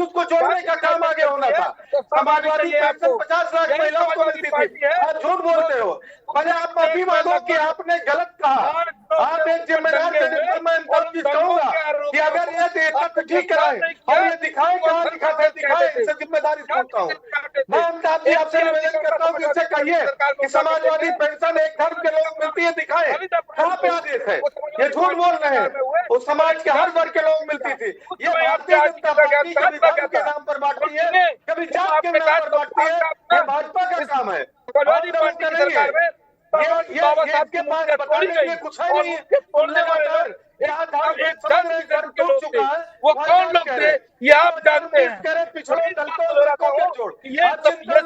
उसको जोड़ने का काम आगे होना था। समाजवादी पेंशन 50 लाख महिलाओं को मिलती थी, आज झूठ बोलते हो। पहले आप माफी मांगो कि आपने गलत कहा। आप एक जिम्मेदार चैनल, मैं कहूंगा कि अगर ये तथ्य ठीक कराए और ये दिखाए कहाँ लिखा था, दिखाए, इससे जिम्मेदारी समझता हूँ मैं। आपसे निवेदन करता हूँ कि इससे कहिए कि समाजवादी पेंशन एक धर्म के लोग मिलती है, दिखाए कहाँ पे आदेश है। ये झूठ बोल रहे हैं, वो समाज के हर वर्ग के लोग मिलती थी। ये भारतीय जनता पार्टी कभी धर्म के नाम पर बांटती है, कभी जात के नाम पर बांटती है, ये भाजपा का काम है। ये के पास बताने के लिए कुछ है नहीं है। वो कौन लोग थे ये आप जानते हैं। पिछड़े दलितों ये संविधान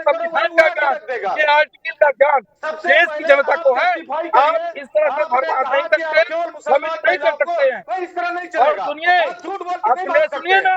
का ज्ञान, ये आर्टिकल का ज्ञान देश की जनता को है। आप इस तरह से बर्बाद नहीं सकते, समिट नहीं कर सकते हैं। इस तरह नहीं चलेगा। सुनिए, सुनिए ना,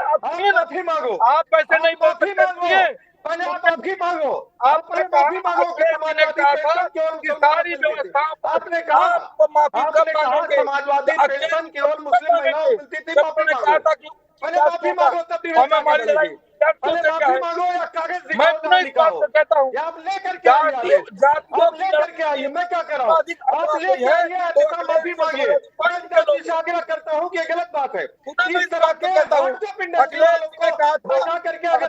माफी मांगो, आप ऐसे नहीं बोल सकते। पहले आप माफी मांगो, आपने माफी मांगो कि सारी व्यवस्था आपने कहा, आपको माफी कब मांगोगे? समाजवादी पेंशन केवल मुस्लिम महिलाओं मिलती थी, माफी कहा था कि पहले माफी मांगो तब हमारी लड़ाई माफी मांगो या कागज दिखाओ, कहता हूँ आप लेकर के आइए, आप लेकर के आइए, मैं क्या कर रहा हूँ, आप लेकर आइए, माफी मांगिए। मैं आग्रह करता हूँ कि ये गलत बात है। इस तरह के व्हाट्सएप इंडस्ट्री वालों को करके अगर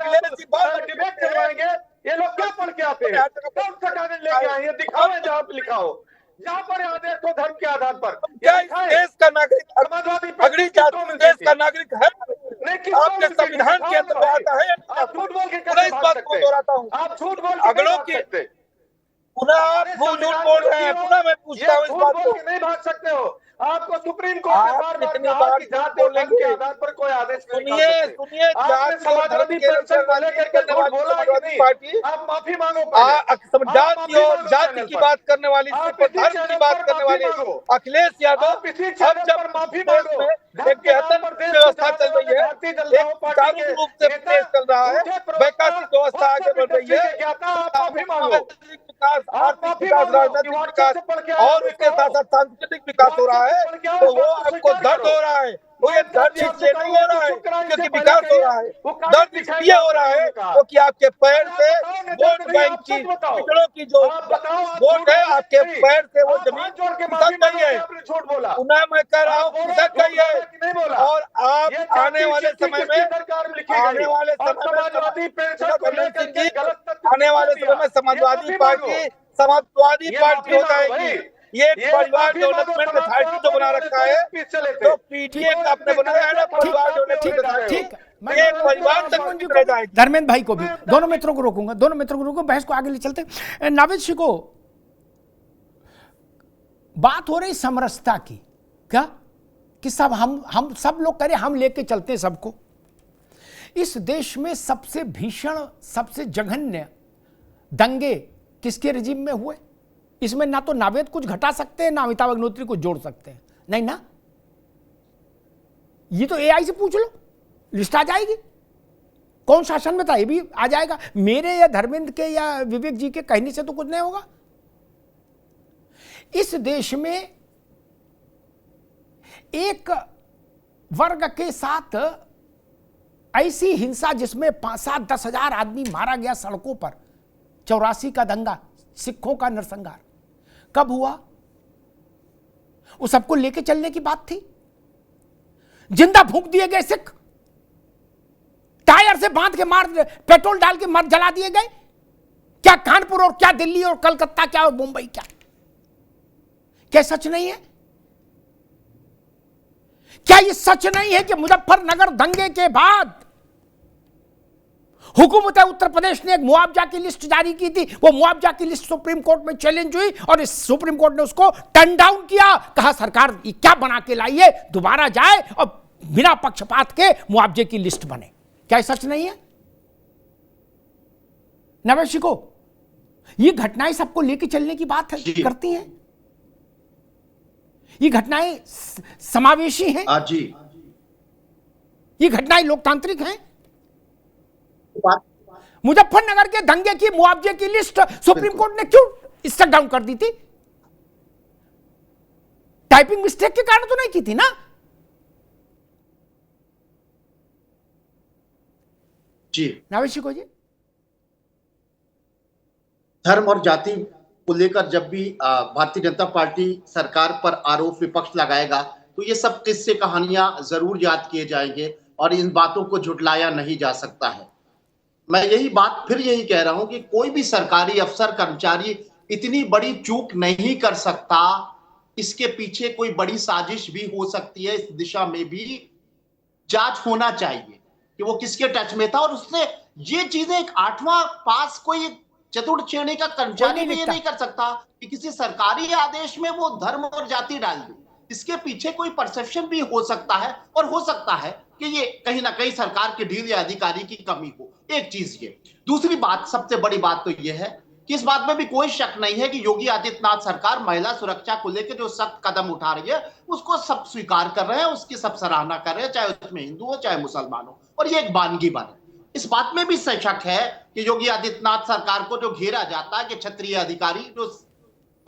डिबेट करवाएंगे, ये लोग क्या पढ़ के आते हैं, कौन सा कागज लेके आए, दिखाओ जहाँ पे लिखा हो, जहाँ पर आदेश हो धर्म के आधार पर। क्या देश का नागरिक समाजवादी अगली देश का नागरिक है? आपके संविधान के अंदर आता है। आप झूठ बोल के इस बात को दोहराता हूँ, आप झूठ बोल के अगलों की पुनः आप झूठ बोल रहे हैं। पुनः मैं पूछता हूँ इस बात को, नहीं भाग सकते हो। आपको सुप्रीम कोर्ट ने बार-बार कहा कि जात और धर्म के आधार पर कोई आदेश नहीं। सुनिए समाजवादी पेंशन को लेकर के झूठ बोला कि नहीं, आप माफी मांगो। जाति की बात करने वाली, धर्म की बात करने वाले अखिलेश यादव, अब जब माफी मांगो, एक व्यवस्था चल रही है, कानूनी रूप से देश चल रहा है, वैकल्पिक व्यवस्था आगे बढ़ रही है, आर्थिक विकास, राजनीतिक विकास और उसके साथ साथ सांस्कृतिक विकास हो रहा है, तो वो आपको दर्द हो रहा है। वो ये दर्द इसलिए नहीं हो रहा है क्योंकि विकास हो रहा है, दर्द इसलिए हो रहा है क्योंकि आपके पैर से वोट बैंक की, पिछड़ों की जो वोट है, आपके पैर से वो जमीन खिसक गई है। पुनः मैं कह रहा हूँ खिसक गई है, और आप आने वाले समय में समाजवादी पार्टी हो जाएगी। ये परिवार डेवलपमेंट अथॉरिटी जो बना रखा है, तो पीटीए का आपने बनाया है ना, परिवार डेवलपमेंट, ठीक है, परिवार तक रह जाएगी। धर्मेंद्र भाई को भी, दोनों मित्रों को रोकूंगा, दोनों मित्रों को रोकूंगा, बहस को आगे ले चलते हैं। नावेद जी को बात हो रही समरसता की, क्या कि सब हम सब लोग करें, हम लेके चलते हैं सबको। इस देश में सबसे भीषण, सबसे जघन्य दंगे किसके रिजीम में हुए? इसमें ना तो नावेद कुछ घटा सकते हैं, ना अमिताभ अग्निहोत्री कुछ जोड़ सकते हैं, नहीं ना। ये तो एआई से पूछ लो, लिस्ट आ जाएगी, कौन शासन में था ये भी आ जाएगा। मेरे या धर्मेंद्र के या विवेक जी के कहने से तो कुछ नहीं होगा। इस देश में एक वर्ग के साथ ऐसी हिंसा जिसमें 5-7-10 हजार आदमी मारा गया सड़कों पर, 84 का दंगा, सिखों का नरसंहार कब हुआ? वो सबको लेके चलने की बात थी। जिंदा फूंक दिए गए सिख, टायर से बांध के मार, पेट्रोल डाल के मार जला दिए गए। क्या कानपुर और क्या दिल्ली और कलकत्ता क्या और मुंबई क्या सच नहीं है? क्या ये सच नहीं है कि मुजफ्फरनगर दंगे के बाद हुकूमत उत्तर प्रदेश ने एक मुआवजा की लिस्ट जारी की थी? वो मुआवजा की लिस्ट सुप्रीम कोर्ट में चैलेंज हुई और इस सुप्रीम कोर्ट ने उसको टर्न डाउन किया। कहा सरकार ये क्या बना के लाई है, दोबारा जाए और बिना पक्षपात के मुआवजे की लिस्ट बने। क्या ये सच नहीं है नवेश को? ये घटनाएं सबको लेके चलने की बात करती हैं। ये घटनाएं समावेशी हैं जी। ये घटनाएं लोकतांत्रिक हैं। मुजफ्फरनगर के दंगे की मुआवजे की लिस्ट सुप्रीम कोर्ट ने क्यों स्टक डाउन कर दी थी? टाइपिंग मिस्टेक के कारण तो नहीं की थी ना? जी नावेशी को जी, धर्म और जाति को लेकर जब भी भारतीय जनता पार्टी सरकार पर आरोप विपक्ष लगाएगा तो ये सब किस्से कहानियां जरूर याद किए जाएंगे और इन बातों को झुटलाया नहीं जा सकता है। मैं यही कह रहा हूं कि कोई भी सरकारी अफसर कर्मचारी इतनी बड़ी चूक नहीं कर सकता। इसके पीछे कोई बड़ी साजिश भी हो सकती है। इस दिशा में भी जांच होना चाहिए कि वो किसके टच में था और उसने ये चीजें एक 8वां पास कोई चतुर्थ श्रेणी का कर्मचारी भी ये नहीं कर सकता कि किसी सरकारी आदेश में वो धर्म और जाति डाल दे। इसके पीछे कोई परसेप्शन भी हो सकता है और हो सकता है कि ये कहीं ना कहीं सरकार की ढील या अधिकारी की कमी हो। एक चीज ये। दूसरी बात, सबसे बड़ी बात तो ये है कि इस बात में भी कोई शक नहीं है कि योगी आदित्यनाथ सरकार महिला सुरक्षा को लेकर जो सख्त कदम उठा रही है उसको सब स्वीकार कर रहे हैं, उसकी सब सराहना कर रहे हैं, चाहे उसमें हिंदू हो चाहे मुसलमान हो, और ये एक वानगी बने। इस बात में भी शक है कि योगी आदित्यनाथ सरकार को जो घेरा जाता है कि क्षत्रिय अधिकारी, जो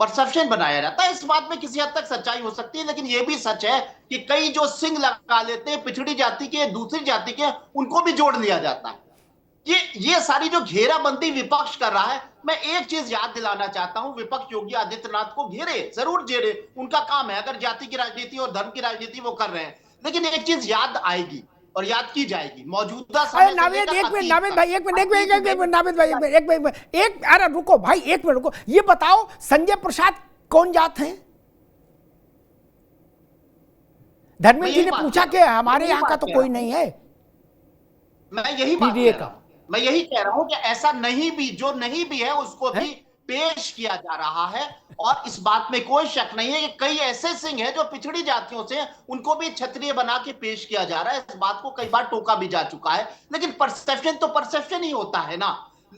परसेप्शन बनाया जाता है, इस बात में किसी हद तक सच्चाई हो सकती है। लेकिन यह भी सच है कि कई जो सिंह लगा लेते हैं पिछड़ी जाति के, दूसरी जाति के, उनको भी जोड़ लिया जाता है। ये सारी जो घेराबंदी विपक्ष कर रहा है, मैं एक चीज याद दिलाना चाहता हूं, विपक्ष योगी आदित्यनाथ को घेरे, जरूर घेरे, उनका काम है। अगर जाति की राजनीति और धर्म की राजनीति वो कर रहे हैं, लेकिन एक चीज याद आएगी और याद की जाएगी मौजूदा समय। नावेद भाई अरे रुको भाई, एक मिनट रुको। ये बताओ संजय प्रसाद कौन जात हैं? धर्मेंद्र जी ने पूछा कि हमारे यहाँ का तो कोई नहीं है। मैं यही कह रहा हूं कि ऐसा नहीं भी, जो नहीं भी है उसको भी पेश किया जा रहा है। और इस बात में कोई शक नहीं है कि कई ऐसे सिंह हैं जो पिछड़ी जातियों से, उनको भी क्षत्रिय बना के पेश किया जा रहा है। इस बात को कई बार टोका भी जा चुका है, लेकिन परसेप्शन तो परसेप्शन ही होता है ना।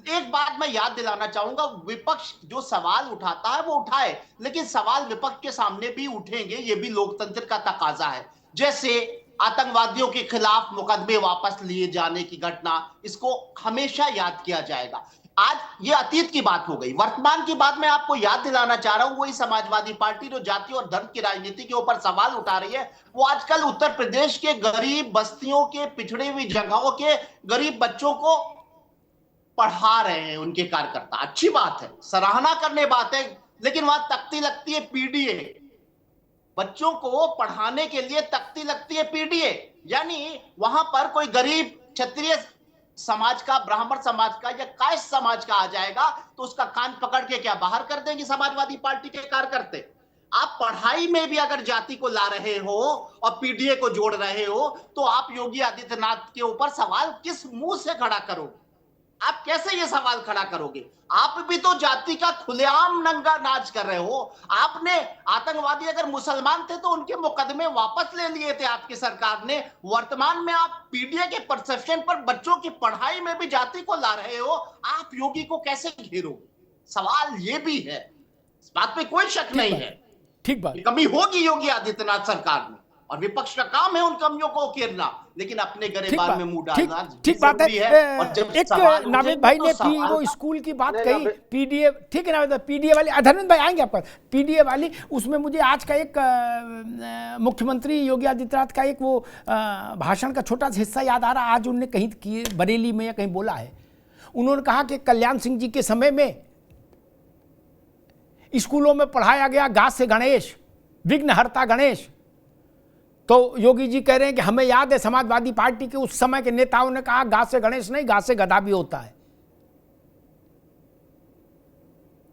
एक बात मैं याद दिलाना चाहूंगा, विपक्ष जो सवाल उठाता है वो उठाए, लेकिन सवाल विपक्ष के सामने भी उठेंगे, ये भी लोकतंत्र का तकाजा है। जैसे आतंकवादियों के खिलाफ मुकदमे वापस लिए जाने की घटना, इसको हमेशा याद किया जाएगा। आज ये अतीत की बात हो गई। वर्तमान की बात मैं आपको याद दिलाना चाह रहा हूं, वही समाजवादी पार्टी जो जाति और धर्म की राजनीति के ऊपर सवाल उठा रही है, वो आजकल उत्तर प्रदेश के गरीब बस्तियों के, पिछड़ी हुई जगहों के गरीब बच्चों को पढ़ा रहे हैं उनके कार्यकर्ता। अच्छी बात है, सराहना करने बात है, लेकिन वहां तख्ती लगती है पीडीए। बच्चों को पढ़ाने के लिए तख्ती लगती है पीडीए, यानी वहां पर कोई गरीब क्षत्रिय समाज का, ब्राह्मण समाज का या कायस्थ समाज का आ जाएगा तो उसका कान पकड़ के क्या बाहर कर देंगे समाजवादी पार्टी के कार्यकर्ता। आप पढ़ाई में भी अगर जाति को ला रहे हो और पीडीए को जोड़ रहे हो, तो आप योगी आदित्यनाथ के ऊपर सवाल किस मुंह से खड़ा करोगे? आप कैसे ये सवाल खड़ा करोगे? आप भी तो जाति का खुलेआम नंगा नाच कर रहे हो। आपने आतंकवादी अगर मुसलमान थे तो उनके मुकदमे वापस ले लिए थे आपकी सरकार ने। वर्तमान में आप पीडीए के परसेप्शन पर बच्चों की पढ़ाई में भी जाति को ला रहे हो। आप योगी को कैसे घेरोगे? सवाल ये भी है, इस बात पे कोई शक नहीं है। ठीक बात, कमी होगी योगी आदित्यनाथ सरकार में और विपक्ष का काम है उन कमियों को उकेरना, लेकिन अपने गरेबान में मुंह डालना ठीक बात है। और जब एक नावेद भाई ने वो स्कूल की बात कही, पीडीए, ठीक है नावेद भाई, पीडीए वाली, धर्मेंद्र भाई आएंगे आपका, पीडीए वाली, उसमें मुझे आज का एक मुख्यमंत्री योगी आदित्यनाथ का एक वो भाषण का छोटा सा हिस्सा याद आ रहा। आज उन्होंने कहीं बरेली में या कहीं बोला है, उन्होंने कहा कि कल्याण सिंह जी के समय में स्कूलों में पढ़ाया गया गा से गणेश, विघ्नहर्ता गणेश। तो योगी जी कह रहे हैं कि हमें याद है समाजवादी पार्टी के उस समय के नेताओं ने कहा गा से गणेश नहीं, गा से गधा भी होता है।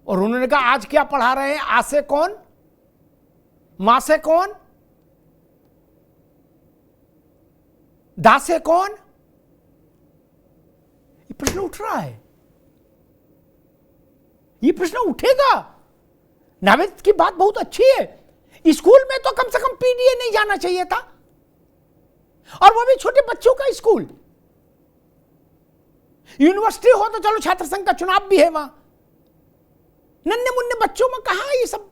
और उन्होंने कहा आज क्या पढ़ा रहे हैं, आ से कौन, मां से कौन। दास है कौन, ये प्रश्न उठ रहा है, ये प्रश्न उठेगा। नावेद की बात बहुत अच्छी है, स्कूल में तो कम से कम पीडीए नहीं जाना चाहिए था, और वो भी छोटे बच्चों का स्कूल। यूनिवर्सिटी हो तो चलो छात्र संघ का चुनाव भी है, वहां नन्हे मुन्ने बच्चों में कहां ये सब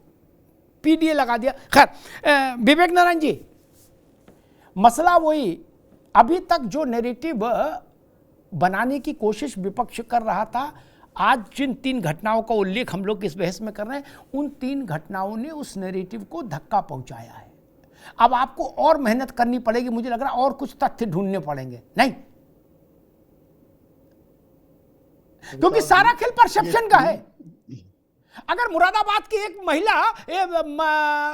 पीडीए लगा दिया। खैर विवेक नारायण जी, मसला वही, अभी तक जो नैरेटिव बनाने की कोशिश विपक्ष कर रहा था, आज जिन 3 घटनाओं का उल्लेख हम लोग इस बहस में कर रहे हैं, उन 3 घटनाओं ने उस नैरेटिव को धक्का पहुंचाया है। अब आपको और मेहनत करनी पड़ेगी, मुझे लग रहा है और कुछ तथ्य ढूंढने पड़ेंगे, नहीं, क्योंकि सारा खेल परसेप्शन का है। अगर मुरादाबाद की एक महिला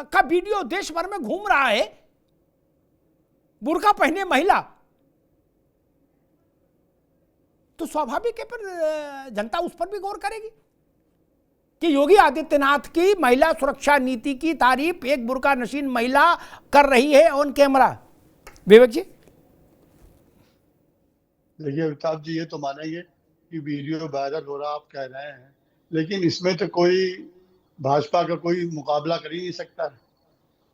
का वीडियो देश भर में घूम रहा है, बुर्का पहने महिला, तो स्वाभाविक है पर जनता उस पर भी गौर करेगी कि योगी आदित्यनाथ की महिला सुरक्षा नीति की तारीफ एक बुर्का नशीन महिला कर रही है ऑन कैमरा। विवेक जी, देखिए अमिताभ जी, ये तो मानेंगे कि वीडियो वायरल हो रहा, आप कह रहे हैं, लेकिन इसमें तो कोई भाजपा का कोई मुकाबला कर ही नहीं सकता है।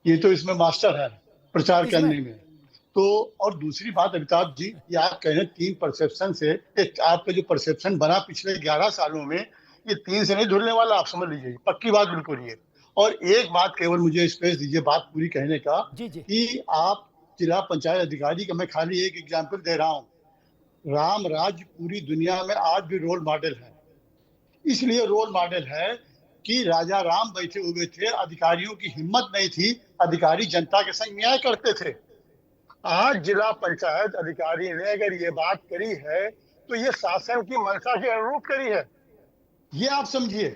ये तो इसमें मास्टर है प्रचार करने में। तो और दूसरी बात अमिताभ जी, ये आप कह रहे हैं 3 परसेप्शन से, आपका जो परसेप्शन बना पिछले 11 सालों में, ये 3 से नहीं धुलने वाला, आप समझ लीजिए, पक्की बात बिल्कुल ये। और एक बात केवल मुझे स्पेस दीजिए बात पूरी कहने का, कि आप जिला पंचायत अधिकारी का मैं खाली एक एग्जाम्पल दे रहा हूँ। राम राज्य पूरी दुनिया में आज भी रोल मॉडल है, इसलिए रोल मॉडल है कि राजा राम बैठे हुए थे, अधिकारियों की हिम्मत नहीं थी, अधिकारी जनता के संग न्याय करते थे। आज जिला पंचायत अधिकारी ने अगर ये बात करी है तो ये शासन की मंशा के अनुरूप करी है, ये आप समझिए।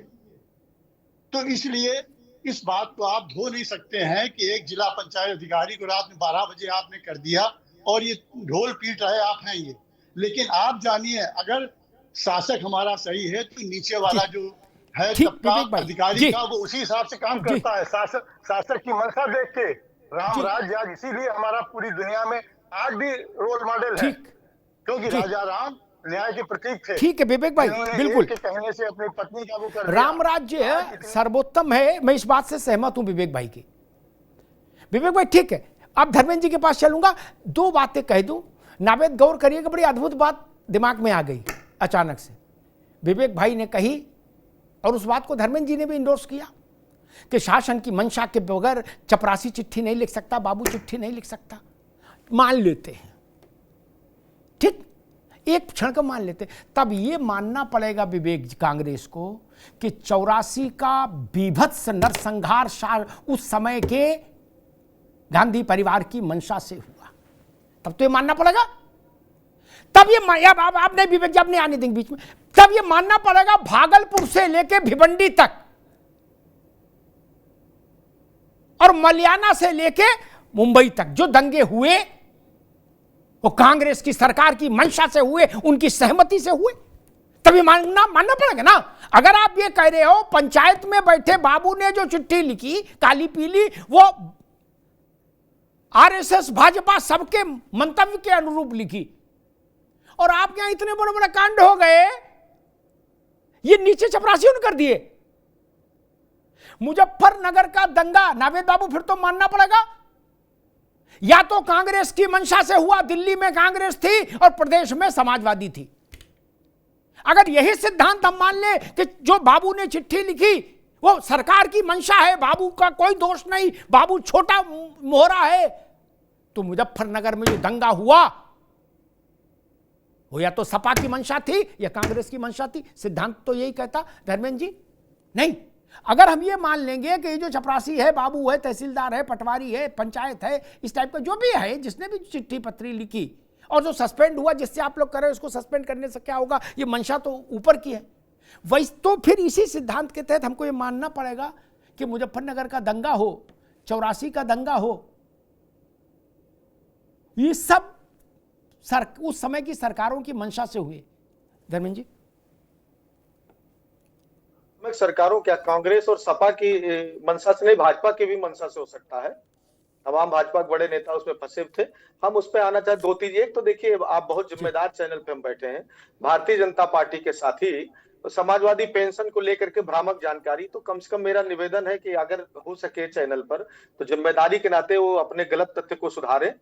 तो इसलिए इस बात को आप धो नहीं सकते हैं कि एक जिला पंचायत अधिकारी को रात में 12 बजे आपने कर दिया और ये ढोल पीट रहे आप हैं ये। लेकिन आप जानिए, अगर शासक हमारा सही है तो नीचे वाला जो है तबका अधिकारी का, वो उसी हिसाब से काम करता है, शासक की मंशा देख के। राम राज्य आज इसीलिए हमारा पूरी दुनिया में आज भी रोल मॉडल है, क्योंकि राजा राम न्याय के प्रतीक थे। ठीक है विवेक भाई, बिल्कुल कहने से अपनी पत्नी का वो कर राम राज्य सर्वोत्तम है, मैं इस बात से सहमत हूं विवेक भाई की। विवेक भाई ठीक है, अब धर्मेंद्र जी के पास चलूंगा, 2 बातें कह दूं। नावेद गौर करिएगा, बड़ी अद्भुत बात दिमाग में आ गई अचानक से, विवेक भाई ने कही और उस बात को धर्मेंद्र जी ने भी इंडोर्स किया कि शासन की मंशा के बगैर चपरासी चिट्ठी नहीं लिख सकता, बाबू चिट्ठी नहीं लिख सकता। मान लेते हैं, ठीक, एक क्षण का मान लेते, तब ये मानना पड़ेगा विवेक कांग्रेस को कि 84 का बीभत्स नरसंहार उस समय के गांधी परिवार की मंशा से हुआ, तब तो ये मानना पड़ेगा। तब ये आप नहीं विवेक जी, आप नहीं आने देंगे बीच में, तब ये मानना पड़ेगा भागलपुर से लेके भिवंडी तक और मलियाना से लेके मुंबई तक जो दंगे हुए वो कांग्रेस की सरकार की मंशा से हुए, उनकी सहमति से हुए, तभी मानना पड़ेगा ना। अगर आप ये कह रहे हो पंचायत में बैठे बाबू ने जो चिट्ठी लिखी काली पीली, वो आरएसएस भाजपा सबके मंतव्य के अनुरूप लिखी, और आपके यहां इतने बड़े बड़े कांड हो गए, ये नीचे चपरासियों ने कर दिए। मुजफ्फरनगर का दंगा नावेद बाबू फिर तो मानना पड़ेगा, या तो कांग्रेस की मंशा से हुआ, दिल्ली में कांग्रेस थी और प्रदेश में समाजवादी थी। अगर यही सिद्धांत हम मान ले कि जो बाबू ने चिट्ठी लिखी वो सरकार की मंशा है, बाबू का कोई दोष नहीं, बाबू छोटा मोहरा है, तो मुजफ्फरनगर में जो दंगा हुआ वो या तो सपा की मंशा थी या कांग्रेस की मंशा थी। सिद्धांत तो यही कहता धर्मेंद्र जी। नहीं, अगर हम ये मान लेंगे कि ये जो चपरासी है, बाबू है, तहसीलदार है, पटवारी है, पंचायत है, इस टाइप का जो भी है, जिसने भी चिट्ठी पत्री लिखी और जो सस्पेंड हुआ, जिससे आप लोग कर रहे हो उसको सस्पेंड करने से क्या होगा, ये मंशा तो ऊपर की है, वैसे तो फिर इसी सिद्धांत के तहत हमको ये मानना पड़ेगा कि मुजफ्फरनगर का दंगा हो, 84 का दंगा हो, ये सब उस समय की सरकारों की मंशा से हुए। धर्मेंद्र जी, सरकारों क्या कांग्रेस और सपा की मंशा से नहीं, भाजपा की भी मंशा से हो सकता है। तमाम भाजपा के बड़े नेता उसमें फंसे थे। हम उस पर आना चाहते, दो तीन, एक तो देखिए, आप बहुत जिम्मेदार चैनल पे हम बैठे हैं, भारतीय जनता पार्टी के साथी, तो समाजवादी पेंशन को लेकर के भ्रामक जानकारी, तो कम से कम मेरा निवेदन है कि अगर हो सके चैनल पर तो जिम्मेदारी के नाते वो अपने गलत तथ्य को सुधारे।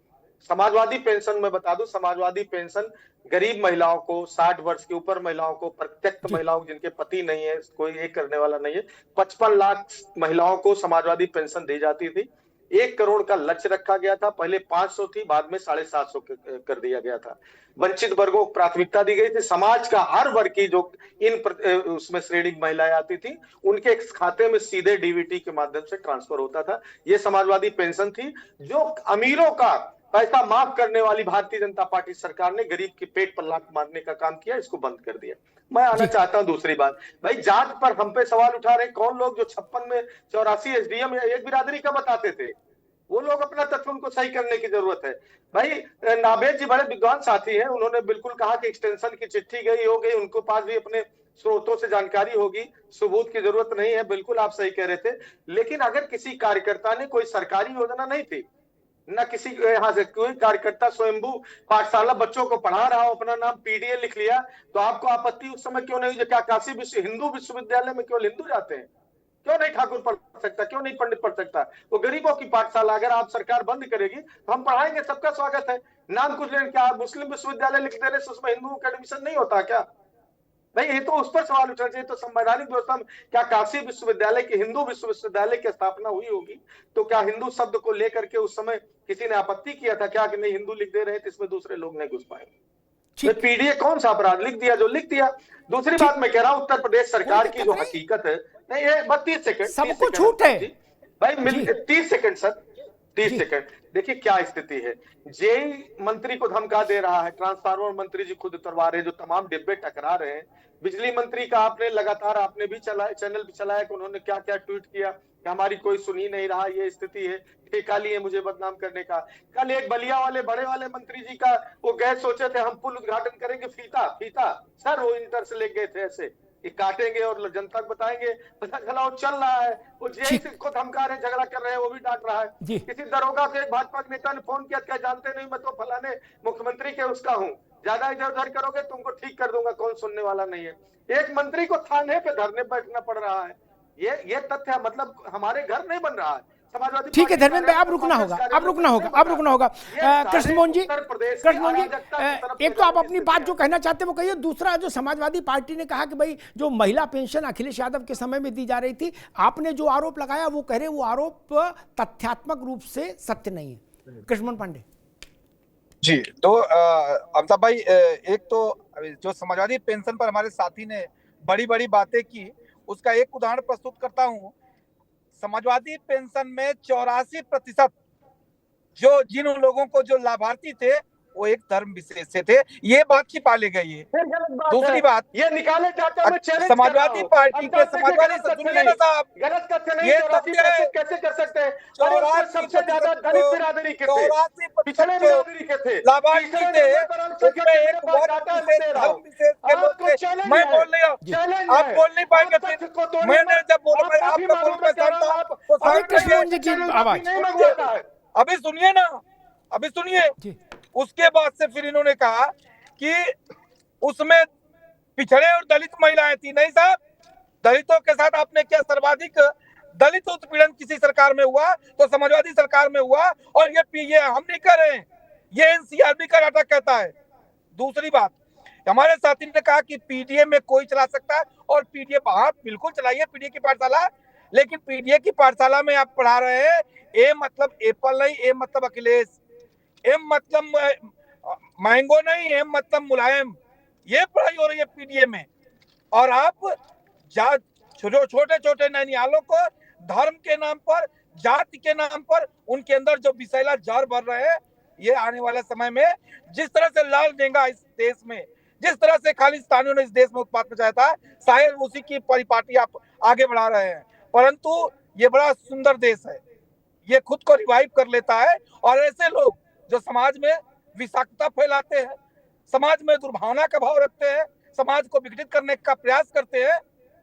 समाजवादी पेंशन में बता दूं, समाजवादी पेंशन गरीब महिलाओं को, 60 वर्ष के ऊपर महिलाओं को, प्रत्यक्ष महिलाओं जिनके पति नहीं है, कोई ये करने वाला नहीं है, 55 लाख महिलाओं को समाजवादी पेंशन दी जाती थी। 1 करोड़ का लक्ष्य रखा गया था, पहले 500 थी, बाद में 750 कर दिया गया था। वंचित वर्गों को प्राथमिकता दी गई थी। समाज का हर वर्ग की जो उसमें श्रेणी महिलाएं आती थी, उनके खाते में सीधे डीबीटी के माध्यम से ट्रांसफर होता था। ये समाजवादी पेंशन थी। जो अमीरों का पैसा माफ करने वाली भारतीय जनता पार्टी सरकार ने गरीब के पेट पर लात मारने का काम किया, इसको बंद कर दिया। मैं आना चाहता हूं दूसरी बात, भाई जात पर हम पे सवाल उठा रहे कौन लोग, जो 56 में 84 एसडीएम या एक बिरादरी का बताते थे, वो लोग अपना तथ्य उनको सही करने की जरूरत है। भाई नाभेद जी बड़े विद्वान साथी हैं, उन्होंने बिल्कुल कहा कि एक्सटेंशन की चिट्ठी गई हो गई, उनको पास भी अपने स्रोतों से जानकारी होगी, सबूत की जरूरत नहीं है, बिल्कुल आप सही कह रहे थे। लेकिन अगर किसी कार्यकर्ता ने, कोई सरकारी योजना नहीं थी न किसी यहाँ से, कोई कार्यकर्ता स्वयंभू पाठशाला बच्चों को पढ़ा रहा हो, अपना नाम पीडीए लिख लिया, तो आपको आपत्ति उस समय क्यों नहीं हुई? क्या काशी हिंदू विश्वविद्यालय में केवल हिंदू जाते हैं? क्यों नहीं ठाकुर पढ़ सकता, क्यों नहीं पंडित पढ़ सकता? वो गरीबों की पाठशाला अगर आप सरकार बंद करेगी तो हम पढ़ाएंगे, सबका स्वागत है। नाम कुछ लें, क्या मुस्लिम विश्वविद्यालय लिख देने से उसमें हिंदुओं का एडमिशन नहीं होता क्या? नहीं, ये तो उस पर सवाल उठना चाहिए। तो संवैधानिक व्यवस्था में क्या काशी विश्वविद्यालय की, हिंदू विश्वविद्यालय की स्थापना हुई होगी तो क्या हिंदू शब्द को लेकर के उस समय किसी ने आपत्ति किया था क्या कि नहीं हिंदू लिख दे रहे थे, इसमें दूसरे लोग नहीं घुस पाएंगे? तो पीडीए कौन सा अपराध, लिख दिया जो लिख दिया। दूसरी बात मैं कह रहा हूं, उत्तर प्रदेश सरकार की जो हकीकत है, नहीं ये 32 सेकंड सबको छूट है भाई, 30 सेकंड सर, 30 सेकंड। देखिए क्या स्थिति है, जेई मंत्री को धमका दे रहा है, ट्रांसफार्मर मंत्री जी खुद उतरवा रहे हैं, जो तमाम डिब्बे टकरा रहे हैं। बिजली मंत्री का आपने लगातार, आपने भी चलाया, चैनल भी चलाया कि उन्होंने क्या क्या ट्वीट किया कि हमारी कोई सुन ही नहीं रहा, ये स्थिति है, ठेका लिए मुझे बदनाम करने का। कल एक बलिया वाले बड़े वाले मंत्री जी का, वो गए, सोचे थे हम पुल उद्घाटन करेंगे, फीता सर वो इंटर से ले गए थे ऐसे कि काटेंगे और जनता को बताएंगे, पता चला वो चल रहा है, वो जेई को धमका रहे, झगड़ा कर रहे हैं, वो भी डांट रहा है। किसी दरोगा को एक भाजपा के नेता ने फोन किया, क्या जानते नहीं मैं तो फलाने मुख्यमंत्री के उसका हूँ, ज्यादा इधर उधर करोगे तुमको ठीक कर दूंगा, कौन सुनने वाला नहीं है। एक मंत्री को थाने पे धरने बैठना पड़ रहा है। ये तथ्य, मतलब हमारे घर नहीं बन रहा है। ठीक है धर्मेंद्र भाई, आप रुकना होगा। कृष्णमोहन जी, एक तो आप अपनी बात जो कहना चाहते हैं वो कहिए, दूसरा जो समाजवादी पार्टी ने कहा कि भाई जो महिला पेंशन अखिलेश यादव के समय में दी जा रही थी, आपने जो आरोप लगाया वो कह रहे वो आरोप तथ्यात्मक रूप से सत्य नहीं है। कृष्णमोहन पांडे जी, तो अमिताभ भाई, एक तो जो समाजवादी पेंशन पर हमारे साथी ने बड़ी बड़ी बातें की, उसका एक उदाहरण प्रस्तुत करता हूं। समाजवादी पेंशन में 84% जो जिन लोगों को जो लाभार्थी थे वो एक धर्म विशेष से थे, ये बात छिपा ले गई है। दूसरी बात, ये निकाले जाते हैं समाजवादी पार्टी के समाजवादी, सुनिए ना साहब, गलत तथ्य नहीं, ये तथ्य कैसे कर सकते हैं? सबसे ज्यादा दलित बिरादरी के थे, 84% पिछड़े बिरादरी के थे, लाभार्थी थे, उसमें एक बहुत विशेष धर्म विशेष के लोग थे। मैं बोल रही हूँ, आप बोल नहीं पाएंगे, मैंने जब बोला आपका बोल मैं जानता हूँ तो कृष्णमोहन जी की आवाज, अभी सुनिए ना, अभी सुनिए। उसके बाद से फिर इन्होंने कहा कि उसमें पिछड़े और दलित महिलाएं थी। नहीं साहब, दलितों के साथ आपने क्या सर्वाधिक दलित उत्पीड़न किसी सरकार में हुआ तो समाजवादी सरकार में हुआ, और ये हम नहीं कर रहे हैं, ये एनसीआरबी का डाटा कहता है। दूसरी बात, हमारे साथी ने कहा कि पीडीए में कोई चला सकता है, और पीडीए बाहर बिल्कुल चलाइए पीडीए की पाठशाला, लेकिन पीडीए की पाठशाला में आप पढ़ा रहे हैं ए मतलब एप्पल नहीं, ए मतलब अखिलेश, एम मतलब मैंगो नहीं, एम मतलब मुलायम, ये पढ़ाई हो रही है पीडीए में। और आप छोटे छोटे नैनियालों को धर्म के नाम पर, जाति के नाम पर उनके अंदर जो विषैला जहर भर रहे हैं, ये आने वाले समय में जिस तरह से लाल डेंगा इस देश में, जिस तरह से खालिस्तानियों ने इस देश में उत्पात मचाया था, शायद उसी की परिपाटी आप आगे बढ़ा रहे हैं। परंतु ये बड़ा सुंदर देश है, ये खुद को रिवाइव कर लेता है, और ऐसे लोग जो समाज में विषाक्तता फैलाते हैं, समाज में दुर्भावना का भाव रखते हैं, समाज को विघटित करने का प्रयास करते हैं,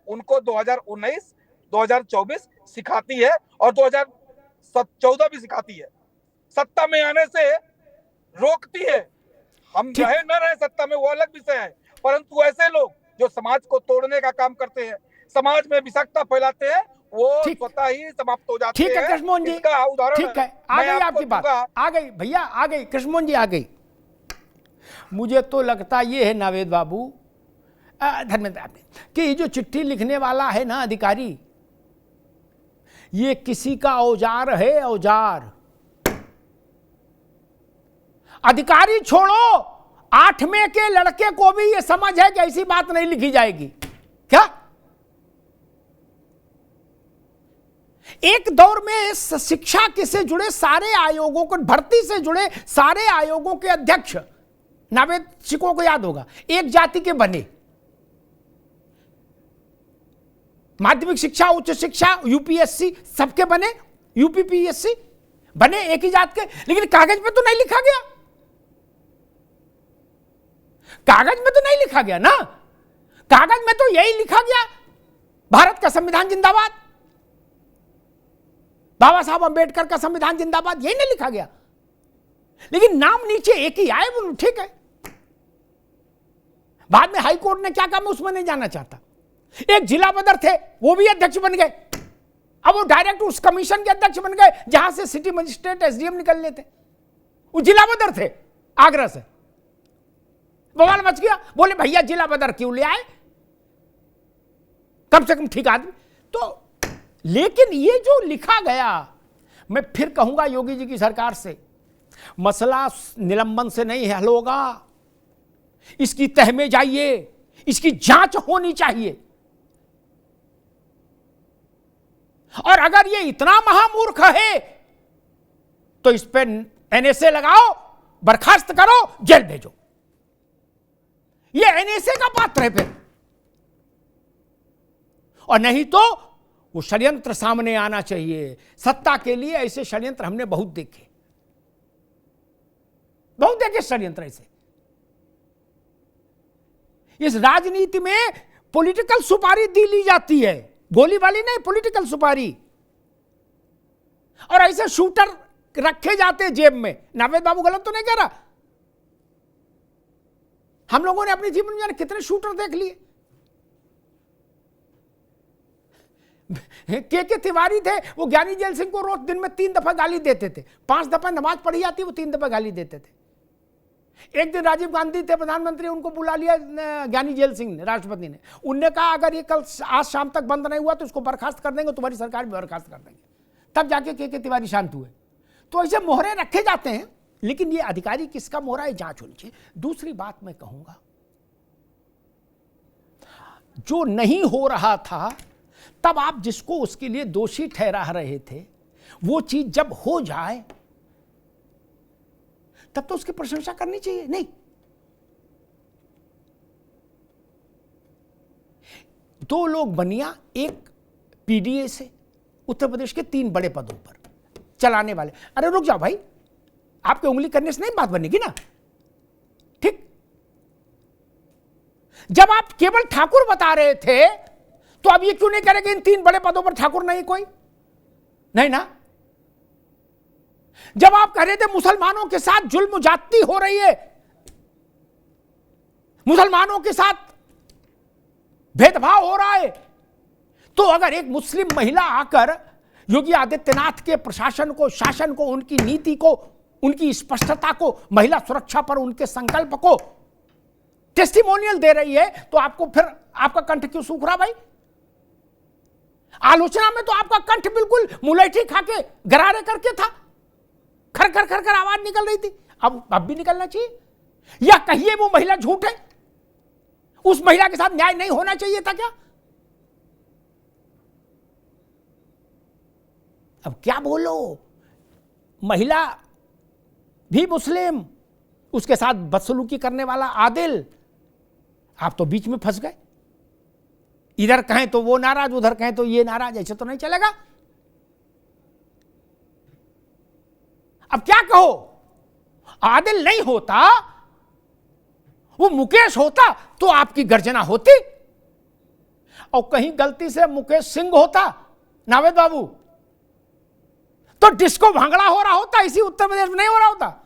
उनको 2019, 2024 सिखाती है और 2014 भी सिखाती है। सत्ता में आने से रोकती है। हम ठीक। रहे न रहे सत्ता में वो अलग विषय है, परंतु ऐसे लोग जो समाज को तोड़ने का काम करते हैं, समाज में विषाक्तता फैलाते हैं, वो ठीक। स्वतः ही समाप्त हो जाते ठीक है हैं। कृष्णमोहन जी, इसका उदाहरण ठीक है, आ मैं गई आपको आपकी बात, दूंगा। आ गई भैया, आ गई कृष्णमोहन जी, आ गई। मुझे तो लगता ये है नावेद बाबू, धर्मेंद्र आपने, कि ये जो चिट्ठी लिखने वाला है ना अधिकारी, ये किसी का औजार है, औजार। अधिकारी छोड़ो, 8वें के लड़के को भी ये समझ है कि ऐसी बात नहीं लिखी जाएगी। क्या एक दौर में शिक्षा से जुड़े सारे आयोगों को, भर्ती से जुड़े सारे आयोगों के अध्यक्ष, नावेद शिकों को याद होगा, एक जाति के बने। माध्यमिक शिक्षा, उच्च शिक्षा, यूपीएससी सबके बने, यूपीपीएससी बने एक ही जात के, लेकिन कागज में तो नहीं लिखा गया, कागज में तो नहीं लिखा गया ना। कागज में तो यही लिखा गया, भारत का संविधान जिंदाबाद, बाबा साहब अंबेडकर का संविधान जिंदाबाद, यही नहीं लिखा गया, लेकिन नाम नीचे एक ही आए, बोलो ठीक है। बाद में हाई कोर्ट ने क्या कहा मैं उसमें नहीं जाना चाहता। एक जिला बदर थे, वो भी अध्यक्ष बन गए, अब वो डायरेक्ट उस कमीशन के अध्यक्ष बन गए जहां से सिटी मजिस्ट्रेट एसडीएम निकलने थे। वो जिला बदर थे, आगरा से। बवाल मच गया, बोले भैया जिला बदर क्यों ले आए, कम से कम ठीक आदमी तो। लेकिन ये जो लिखा गया, मैं फिर कहूंगा योगी जी की सरकार से, मसला निलंबन से नहीं हल होगा, इसकी तह में जाइए, इसकी जांच होनी चाहिए। और अगर ये इतना महामूर्ख है तो इस पे एनएसए लगाओ, बर्खास्त करो, जेल भेजो। ये एनएसए का पात्र है फिर, और नहीं तो वो षड्यंत्र सामने आना चाहिए। सत्ता के लिए ऐसे षड्यंत्र हमने बहुत देखे, बहुत देखे षड्यंत्र ऐसे। इस राजनीति में पॉलिटिकल सुपारी दी ली जाती है, गोली वाली नहीं, पॉलिटिकल सुपारी। और ऐसे शूटर रखे जाते जेब में। नावेद बाबू गलत तो नहीं कह रहा, हम लोगों ने अपने जीवन में कितने शूटर देख लिए। के तिवारी थे, वो ज्ञानी जैल सिंह को रोज दिन में 3 दफा गाली देते थे, 5 दफा नमाज पढ़ी जाती, वो 3 दफा गाली देते थे। एक दिन राजीव गांधी थे प्रधानमंत्री, उनको बुला लिया ज्ञानी जैल सिंह ने, राष्ट्रपति ने। उनने कहा अगर ये कल आज शाम तक बंद नहीं हुआ तो इसको बर्खास्त कर देंगे, तुम्हारी सरकार भी बर्खास्त कर देंगे। तब जाके के तिवारी शांत हुए। तो ऐसे मोहरे रखे जाते हैं, लेकिन ये अधिकारी किसका मोहरा है, जांच होनी चाहिए। दूसरी बात मैं कहूंगा, जो नहीं हो रहा था तब आप जिसको उसके लिए दोषी ठहरा रहे थे, वो चीज जब हो जाए तब तो उसकी प्रशंसा करनी चाहिए। नहीं, दो लोग बनिया, एक पीडीए से, उत्तर प्रदेश के 3 बड़े पदों पर चलाने वाले। अरे रुक जाओ भाई, आपके उंगली करने से नहीं बात बनेगी ना, ठीक। जब आप केवल ठाकुर बता रहे थे तो अब ये क्यों नहीं करेंगे इन 3 बड़े पदों पर ठाकुर नहीं कोई, नहीं ना। जब आप कह रहे थे मुसलमानों के साथ जुल्म जाती हो रही है, मुसलमानों के साथ भेदभाव हो रहा है, तो अगर एक मुस्लिम महिला आकर योगी आदित्यनाथ के प्रशासन को, शासन को, उनकी नीति को, उनकी स्पष्टता को, महिला सुरक्षा पर उनके संकल्प को टेस्टिमोनियल दे रही है, तो आपको फिर आपका कंठ क्यों सूख रहा भाई? आलोचना में तो आपका कंठ बिल्कुल मुलैठी खा के गरारे करके था, खर खर खर खर आवाज निकल रही थी। अब भी निकलना चाहिए, या कहिए वो महिला झूठ है, उस महिला के साथ न्याय नहीं होना चाहिए था क्या? अब क्या बोलो, महिला भी मुस्लिम, उसके साथ बदसलूकी करने वाला आदिल, आप तो बीच में फंस गए। इधर कहें तो वो नाराज, उधर कहें तो ये नाराज, ऐसे तो नहीं चलेगा। अब क्या कहो, आदिल नहीं होता, वो मुकेश होता तो आपकी गर्जना होती, और कहीं गलती से मुकेश सिंह होता नावेद बाबू, तो डिस्को भांगड़ा हो रहा होता, इसी उत्तर प्रदेश में नहीं हो रहा होता।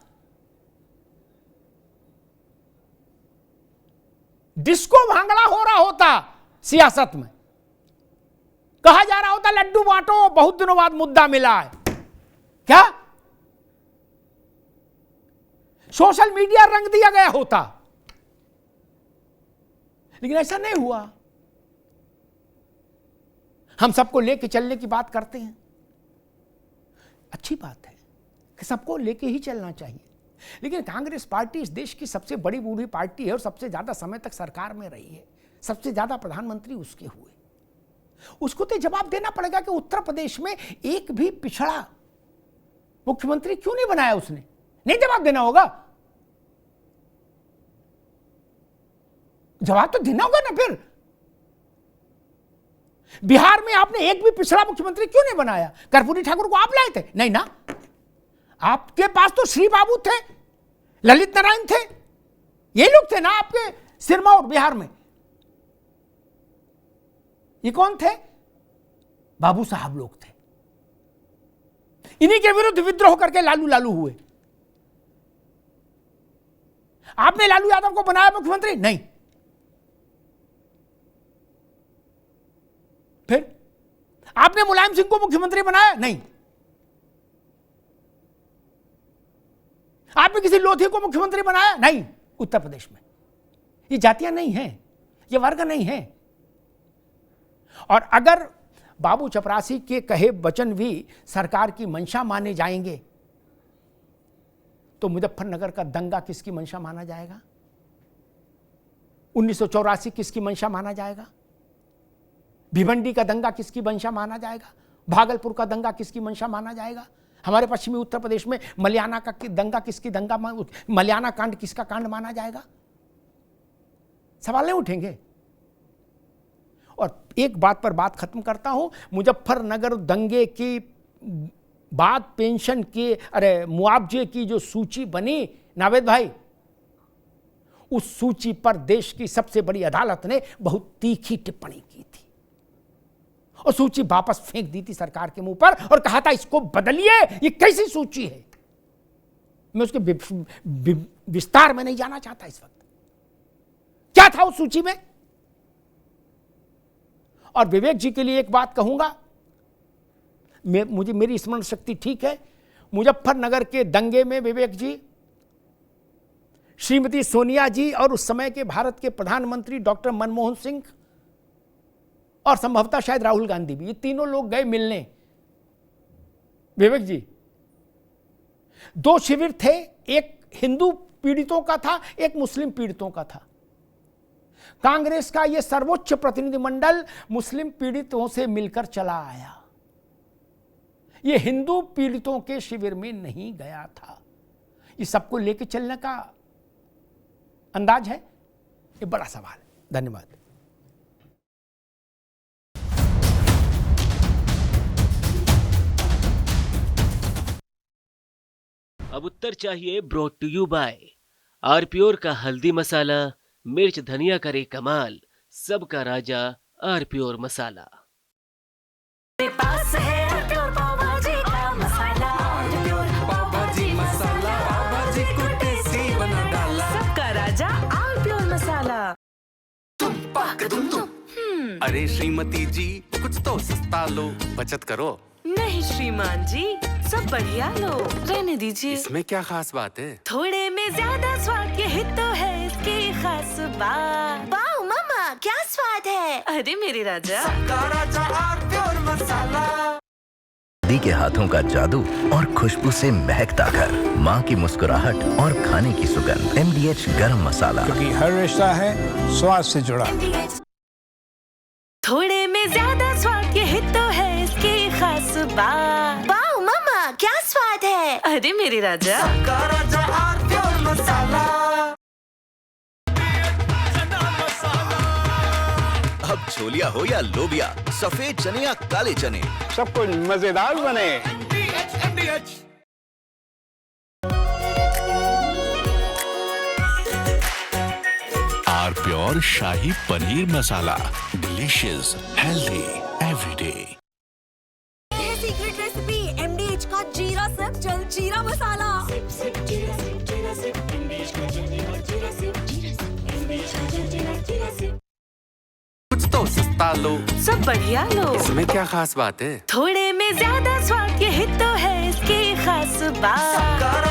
डिस्को भांगड़ा हो रहा होता सियासत में, कहा जा रहा होता लड्डू बांटो, बहुत दिनों बाद मुद्दा मिला है। क्या सोशल मीडिया रंग दिया गया होता, लेकिन ऐसा नहीं हुआ। हम सबको लेके चलने की बात करते हैं, अच्छी बात है कि सबको लेके ही चलना चाहिए, लेकिन कांग्रेस पार्टी इस देश की सबसे बड़ी बूढ़ी पार्टी है और सबसे ज्यादा समय तक सरकार में रही है, सबसे ज्यादा प्रधानमंत्री उसके हुए। उसको तो जवाब देना पड़ेगा कि उत्तर प्रदेश में एक भी पिछड़ा मुख्यमंत्री क्यों नहीं बनाया उसने, नहीं जवाब देना होगा, जवाब तो देना होगा ना। फिर बिहार में आपने एक भी पिछड़ा मुख्यमंत्री क्यों नहीं बनाया? कर्पूरी ठाकुर को आप लाए थे? नहीं ना, आपके पास तो श्री बाबू थे, ललित नारायण थे, ये लोग थे ना आपके सिरमौर बिहार में। ये कौन थे? बाबू साहब लोग थे। इन्हीं के विरुद्ध विद्रोह करके लालू लालू हुए। आपने लालू यादव को बनाया मुख्यमंत्री? नहीं। फिर आपने मुलायम सिंह को मुख्यमंत्री बनाया? नहीं। आपने किसी लोधी को मुख्यमंत्री बनाया? नहीं। उत्तर प्रदेश में ये जातियां नहीं हैं, ये वर्ग नहीं है। और अगर बाबू चपरासी के कहे वचन भी सरकार की मंशा माने जाएंगे तो मुजफ्फरनगर का दंगा किसकी मंशा माना जाएगा? 1984 किसकी मंशा माना जाएगा? भिवंडी का दंगा किसकी मंशा माना जाएगा? भागलपुर का दंगा किसकी मंशा माना जाएगा? हमारे पश्चिमी उत्तर प्रदेश में मलियाना का दंगा किसकी दंगा, मलियाना कांड किसका कांड माना जाएगा? सवाल नहीं उठेंगे। और एक बात पर बात खत्म करता हूं, मुजफ्फरनगर दंगे की बाद पेंशन के मुआवजे की जो सूची बनी नावेद भाई, उस सूची पर देश की सबसे बड़ी अदालत ने बहुत तीखी टिप्पणी की थी और सूची वापस फेंक दी थी सरकार के मुंह पर और कहा था इसको बदलिए, ये कैसी सूची है। मैं उसके विस्तार में नहीं जाना चाहता इस वक्त। क्या था उस सूची में? और विवेक जी के लिए एक बात कहूंगा, मुझे मेरी स्मरण शक्ति ठीक है, मुजफ्फरनगर के दंगे में विवेक जी, श्रीमती सोनिया जी और उस समय के भारत के प्रधानमंत्री डॉक्टर मनमोहन सिंह और संभवतः शायद राहुल गांधी भी, ये तीनों लोग गए मिलने। विवेक जी, दो शिविर थे, एक हिंदू पीड़ितों का था, एक मुस्लिम पीड़ितों का था। कांग्रेस का यह सर्वोच्च प्रतिनिधिमंडल मुस्लिम पीड़ितों से मिलकर चला आया, यह हिंदू पीड़ितों के शिविर में नहीं गया था। ये सबको लेके चलने का अंदाज है, ये बड़ा सवाल है। धन्यवाद। अब उत्तर चाहिए ब्रॉट टू यू बाय आरप्योर का हल्दी मसाला, मिर्च धनिया करे कमाल, सबका राजा आरप्योर मसाला। मेरे पास है आरप्योर पाव भाजी का मसाला, आरप्योर पाव भाजी मसाला, पाव भाजी को टेस्टी बना डाला, सबका राजा आरप्योर मसाला। तुम पाक तुम अरे श्रीमती जी, कुछ तो सस्ता लो, बचत करो। नहीं श्रीमान जी, सब बढ़िया लो, रहने दीजिए। इसमें क्या खास बात है? थोड़े में ज्यादा स्वाद, यही तो है इसकी खास बात। वाओ मामा, क्या स्वाद है। अरे मेरे राजा, सबका राजा आरप्योर मसाला। दी के हाथों का जादू और खुशबू से महकता घर, माँ की मुस्कुराहट और खाने की सुगंध। MDH गरम मसाला, क्योंकि हर रिश्ता है स्वाद से जुड़ा। थोड़े में ज्यादा स्वाद, यही तो है इसकी खास बात। वाओ मामा, क्या स्वाद है। अरे मेरे राजा, सबका राजा आरप्योर मसाला। अब छोलिया हो या लोबिया, सफेद चने या काले चने, सब कुछ मजेदार बने। आरप्योर shahi paneer masala, delicious, healthy everyday. Secret recipe MDH का सस्ता लो, सब बढ़िया लो। इसमें क्या खास बात है? थोड़े में ज्यादा स्वाद, यही तो है इसकी खास बात।